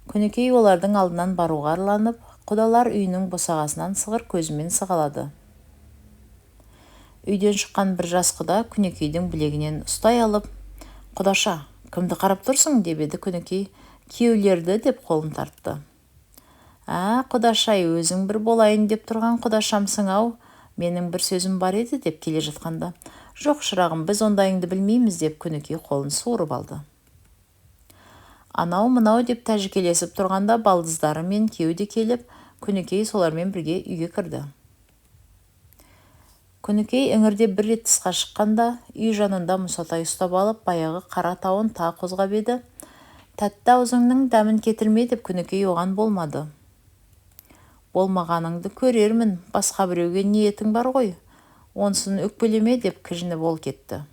Күнікей олардың алдынан баруға арланып, құдалар үйінің босағасынан сығыр көзімен сығалады. Үйден шыққан бір жас құда Күнікейдің білегінен ұстай алып, «Құдаша, кімді қарап тұрсың?» деп еді Күнікей, «Күйеулерді» деп қолын тартты. Құдашай, өзің бір болайын деп тұрған құдашамсың-ау, менің бір сөзім бар еді деп келе жатқанда. Жоқ шырағым, біз ондайыңды білмейміз деп Күнікей қолын суырып алды. Анау-мынау деп тәжікелесіп тұрғанда балдыздары мен кеуде келіп, Күнікей солармен бірге үйге кірді. Күнікей іңірде бір рет тысқа шыққанда, үй жанында Мұсатай ұстап алып, баяғы қара тауын та қозғап еді. Тәтті аузыңның дәмін кетірме деп Күнікей оған болмады. Болмағаныңды көрермін, басқа біреуге ниетің бар ғой, онсын өкпелеме деп кіжініп ол кетті.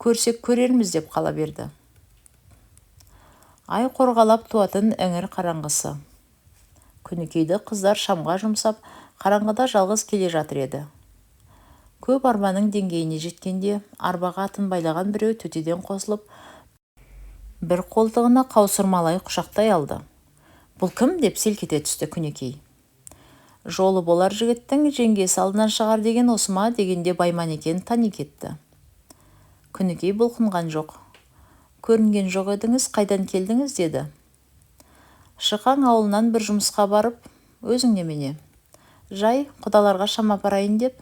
Көрсек көрерміз деп қала берді. Ай қорғалап туатын іңір қараңғысы. Күнікейді қыздар шамға жұмсап, қараңғыда жалғыз келе жатыр еді. Көп арбаның деңгейіне жеткенде, арбаға атын байлаған біреу төтеден қосылып, бір қолтығына қаусырмалай құшақтай алды. Бұл кім деп селк ете түсті Күнікей. Жолы болар жігіттің жеңгесі алдынан шығар деген осы ма дегенде Байман екен тани кетті. Күнікей бұлқынған жоқ. Көрінген жоқ едіңіз, қайдан келдіңіз деді. Шықаң ауылынан бір жұмысқа барып, өзің немене? Жай, құдаларға шам апарайын деп.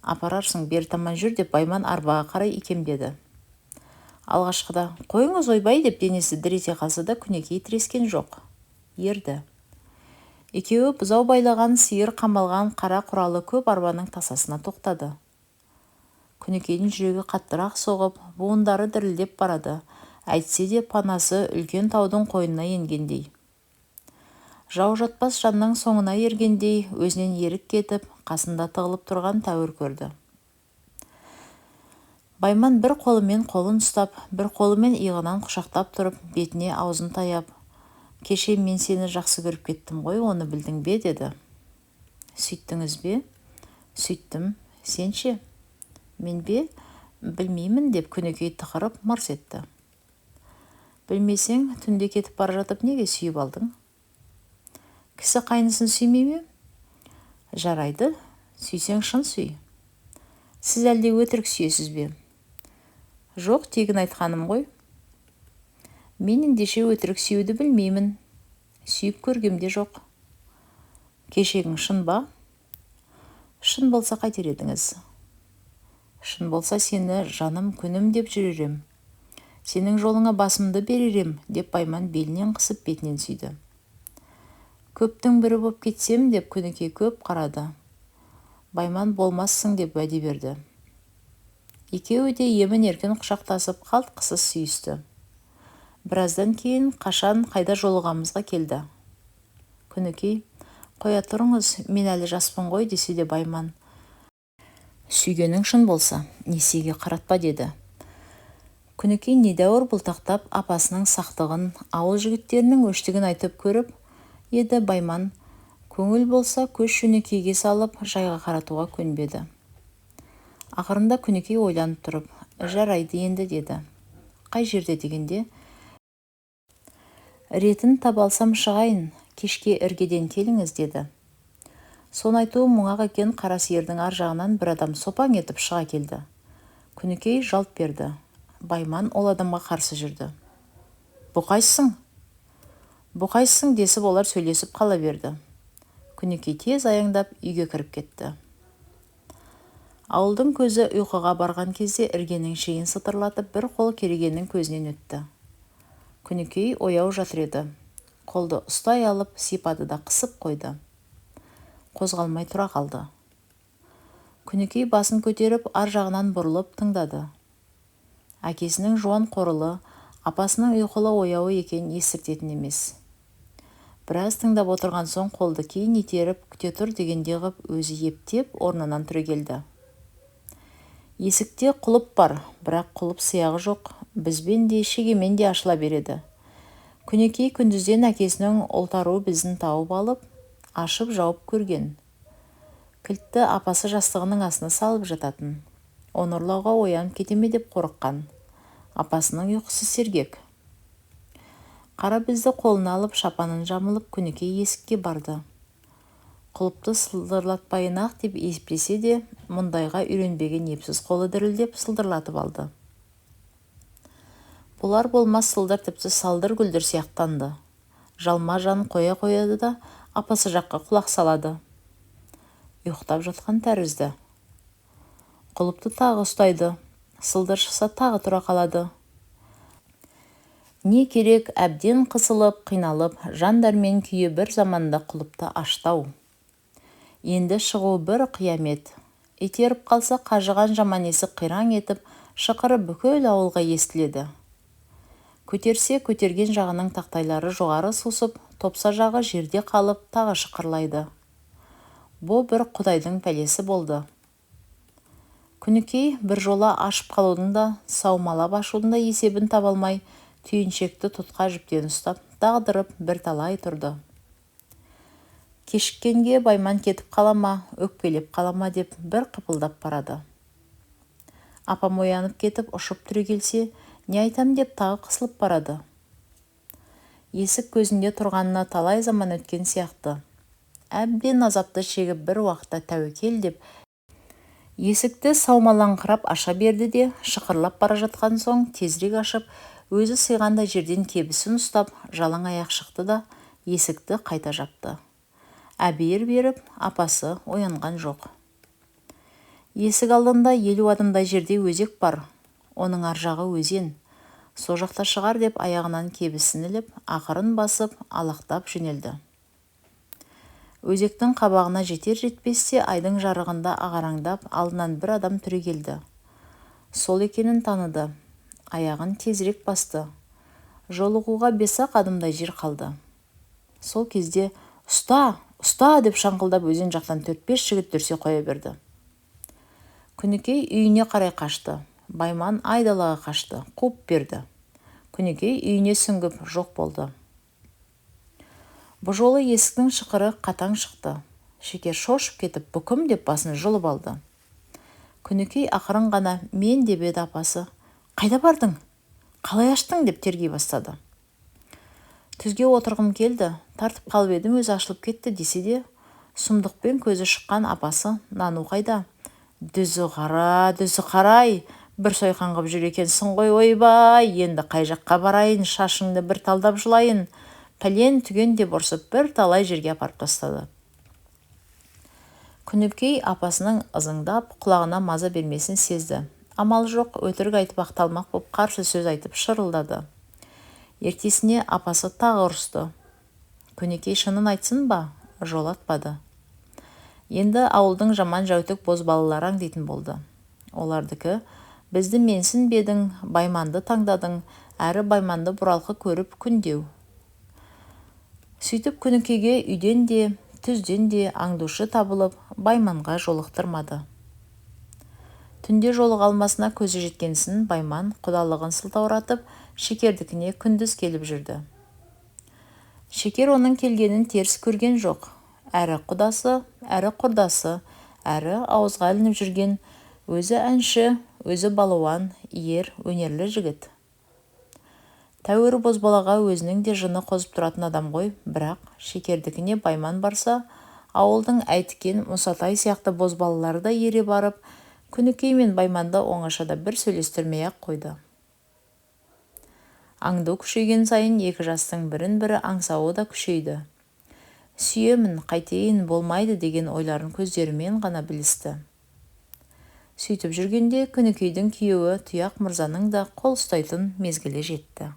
Апарарсың, бер таман жүр деп Байман арбаға қарай икемдеді. Алғашқыда, қойыңыз ойбай деп денесі дір ете қалса да Күнікей тірескен жоқ. Ерді. Екеуі бұзау байлаған, сиыр қамалған қара құралы көп арбаның тасасына тоқтады. Күнікейдің жүрегі қаттырақ соғып, буындары дірілдеп барады. Әйтсе де панасы үлкен таудың қойнына енгендей. Жау жатпас жанның соңына ергендей, өзінен ерік кетіп, қасында тығылып тұрған тәуір көрді. Байман бір қолымен қолын ұстап, бір қолымен иығынан құшақтап тұрып, бетіне аузын таяп, кеше мен сені жақсы көріп кеттім ғой, оны білдің бе, деді. Сөйттіңіз бе? Сөйттім, сен ше? Мен бе? Білмеймін деп Күнікей тықырып мырс етті. Білмесең, түнде кетіп бара жатып неге сүйіп алдың? Кісі қайнысын сүймей ме? Жарайды, сүйсең шын сүй. Сіз әлде өтірік сүйесіз бе? Жоқ, тегін айтқаным ғой. Мен ендеше өтірік сүйуді білмеймін. Сүйіп көргемде жоқ. Кешегің шын ба? Шын болса қайтер едіңіз? Шын болса сені жаным күнім деп жүререм. Сенің жолыңа басымды беререм деп Байман белінен қысып бетінен сүйді. Көптің бірі боп кетсем деп Күнікей көп қарады. Байман болмассың деп уәде берді. Екеуі де емін еркін құшақтасып қалт-қысыз сүйісті. Біраздан кейін қашан қайда жолығамызға келді. Күнікей, қоя тұрыңыз, мен әлі жаспын ғой десе де Байман. Сүйгенің шын болса, несиеге қаратпа деді. Күнікей недәуір бұлтақтап апасының сақтығын, ауыл жігіттерінің өштігін айтып көріп, еді Байман, көңіл болса көш Күнікейге салып, жайға қаратуға көнбеді. Ақырында Күнікей ойланып тұрып, жарайды енді деді. Қай жерде дегенде, ретін табалсам шығайын, кешке іргеден келіңіз деді. Сон айтуы мұңақ екен, қара сиырдың ар жағынан бір адам сопаң етіп шыға келді. Күнікей жалт берді. Байман ол адамға қарсы жүрді. Бұқайсың? Бұқайсың десіп олар сөйлесіп қала берді. Күнікей тез аяңдап үйге кіріп кетті. Ауылдың көзі ұйқыға барған кезде іргенің шейін сытырлатып бір қол керегенің көзінен өтті. Күнікей ояу жатыр еді. Қолды ұстай алып, сипады да қысып қойды. Қозғалмай тұра қалды. Күнікей басын көтеріп, ар жағынан бұрылып тыңдады. Әкесінің жуан қорылы, апасының ұйқылы ояуы екен естіртетін емес. Біраз тыңдап отырған соң қолды кейін итеріп, күте тұр дегенде ғып өзі ептеп орнынан түрегелді. Есікте құлып бар, бірақ құлып сияғы жоқ, бізбен де шегемен де ашыла береді. Күнікей күндізден әкесінің ұлтару біздің тауып алып, ашып жауып көрген. Кілтті апасы жастығының астына салып жататын. Оны ұрлауға оянып кетеме деп қорыққан. Апасының ұйқысы сергек. Қара бізді қолына алып, шапанын жамылып, Күнікей есікке барды. Құлыпты сылдырлатпайын-ақ деп еспесе де, мұндайға үйренбеген епсіз қолы дірілдеп сылдырлатып алды. Бұлар болмас сылдыр тіпті салдыр гүлдір сияқтанды. жалма жан қоя қояды да апасы жаққа құлақ салады. Ұйықтап жатқан тәрізді. Құлыпты тағы ұстайды. Сылдыр шықса тағы тұра қалады. Не керек, әбден қысылып, қиналып, жан дәрмен күйі бір заманда құлыпты аштау. Енді шығу бір қиямет. Итеріп қалса қажыған жаман есік қираң етіп, шықыры бүкіл ауылға естіледі. Көтерсе көтерген жағының тақтайлары жоғары сусып, топса жағы жерде қалып, тағы шықырлайды. Бұл бір құдайдың пәлесі болды. Күнікей бір жола ашып қалудың да, саумалап ашудың да есебін таба алмай, түйіншекті тұтқа жіптен ұстап, дағдырып бір талай тұрды. Кешіккенге Байман кетіп қалама, өкпелеп қалама деп бір қыпылдап барады. Апам оянып кетіп ұшып түрегелсе, не айтам деп тағы қысылып барады. Есік көзінде тұрғанына талай заман өткен сияқты. Әбден азапты шегіп бір уақытта тәуекел деп, есікті саумалаңқырап аша берді де, шықырлап бара жатқан соң тезірек ашып, өзі сыйғандай жерден кебісін ұстап, жалаң аяқ шықты да, есікті қайта жапты. Әбейір беріп, апасы оянған жоқ. Есік алдында 50 адымдай жерде өзек бар. Оның аржағы өзен. Со жақта шығар деп аяғынан кебісін іліп, ақырын басып, алақтап жөнелді. Өзектің қабағына жетер-жетпесте айдың жарығында ағараңдап, алдынан бір адам түрегелді. Сол екенін таныды. Аяғын тезірек басты. Жолығуға 5-ақ адымдай жер қалды. Сол кезде «Ұста! Ұста!» деп шаңқылдап өзен жақтан 4-5 жігіт дүрсе қоя берді. Күнікей үйіне қарай қашты. Байман айдалаға қашты, қуып берді. Күнікей үйіне сүңгіп жоқ болды. Бұл жолы есіктің шықыры қатаң шықты. Шекер шошып кетіп, бұкым деп басын жұлып алды. Күнікей ақырын ғана «Мен» деп еді апасы. «Қайда бардың? Қалай аштың?» деп тергей бастады. Түзге отырғым келді, тартып қалып едім, өзі ашылып кетті десе де, сұмдықпен көзі шыққан апасы «Нану қайда?» «Дүзі қара, дүзі қарай, бір сойқан қып жүр екенсің ғой, ойбай, енді қай жаққа барайын, шашыңды бір талдап жылайын, пәлен түген» деп ұрсып бір талай жерге апарып тастады. Күнікей апасының ызыңдап, құлағына маза бермесін сезді. Амал жоқ, өтірік айтып ақталмақ боп қарсы сөз айтып шырылдады. Ертесіне апасы тағы ұрысты. Күнікей шынын айтсын ба? Жолатпады. Енді ауылдың жаман жәутік бозбалалары аңдитын болды. Олардікі, бізді менсін бедің, Байманды таңдадың, әрі Байманды бұралқы көріп күндеу. Сөйтіп Күнікейге үйден де, түзден де аңдушы табылып, Байманға жолықтырмады. Түнде жолыға алмасына көзі жеткенсін Байман құдалығын сылтауратып, Шекердікіне күндіз келіп жүрді. Шекер оның келгенін теріс көрген жоқ. Әрі құдасы, әрі құрдасы, әрі ауызға ілініп жүрген, өзі әнші, өзі балуан, ер, өнерлі жігіт. Тәуірі бозбалаға өзінің де жыны қозып тұратын адам ғой, бірақ Шекердікіне Байман барса, ауылдың Әйтікен, Мұсатай сияқты бозбалалары да ере барып, Күнікей мен Байманды оңашада бір сөйлестірмей-ақ қойды. Аңду күшейген сайын екі жастың бірін-бірі аңсауы да күшейді. Сүйемін, қайтейін, болмайды деген ойларын көздерімен ғана білісті. Сөйтіп жүргенде Күнікейдің күйеуі Тұяқ мырзаның да қол ұстайтын мезгілі жетті.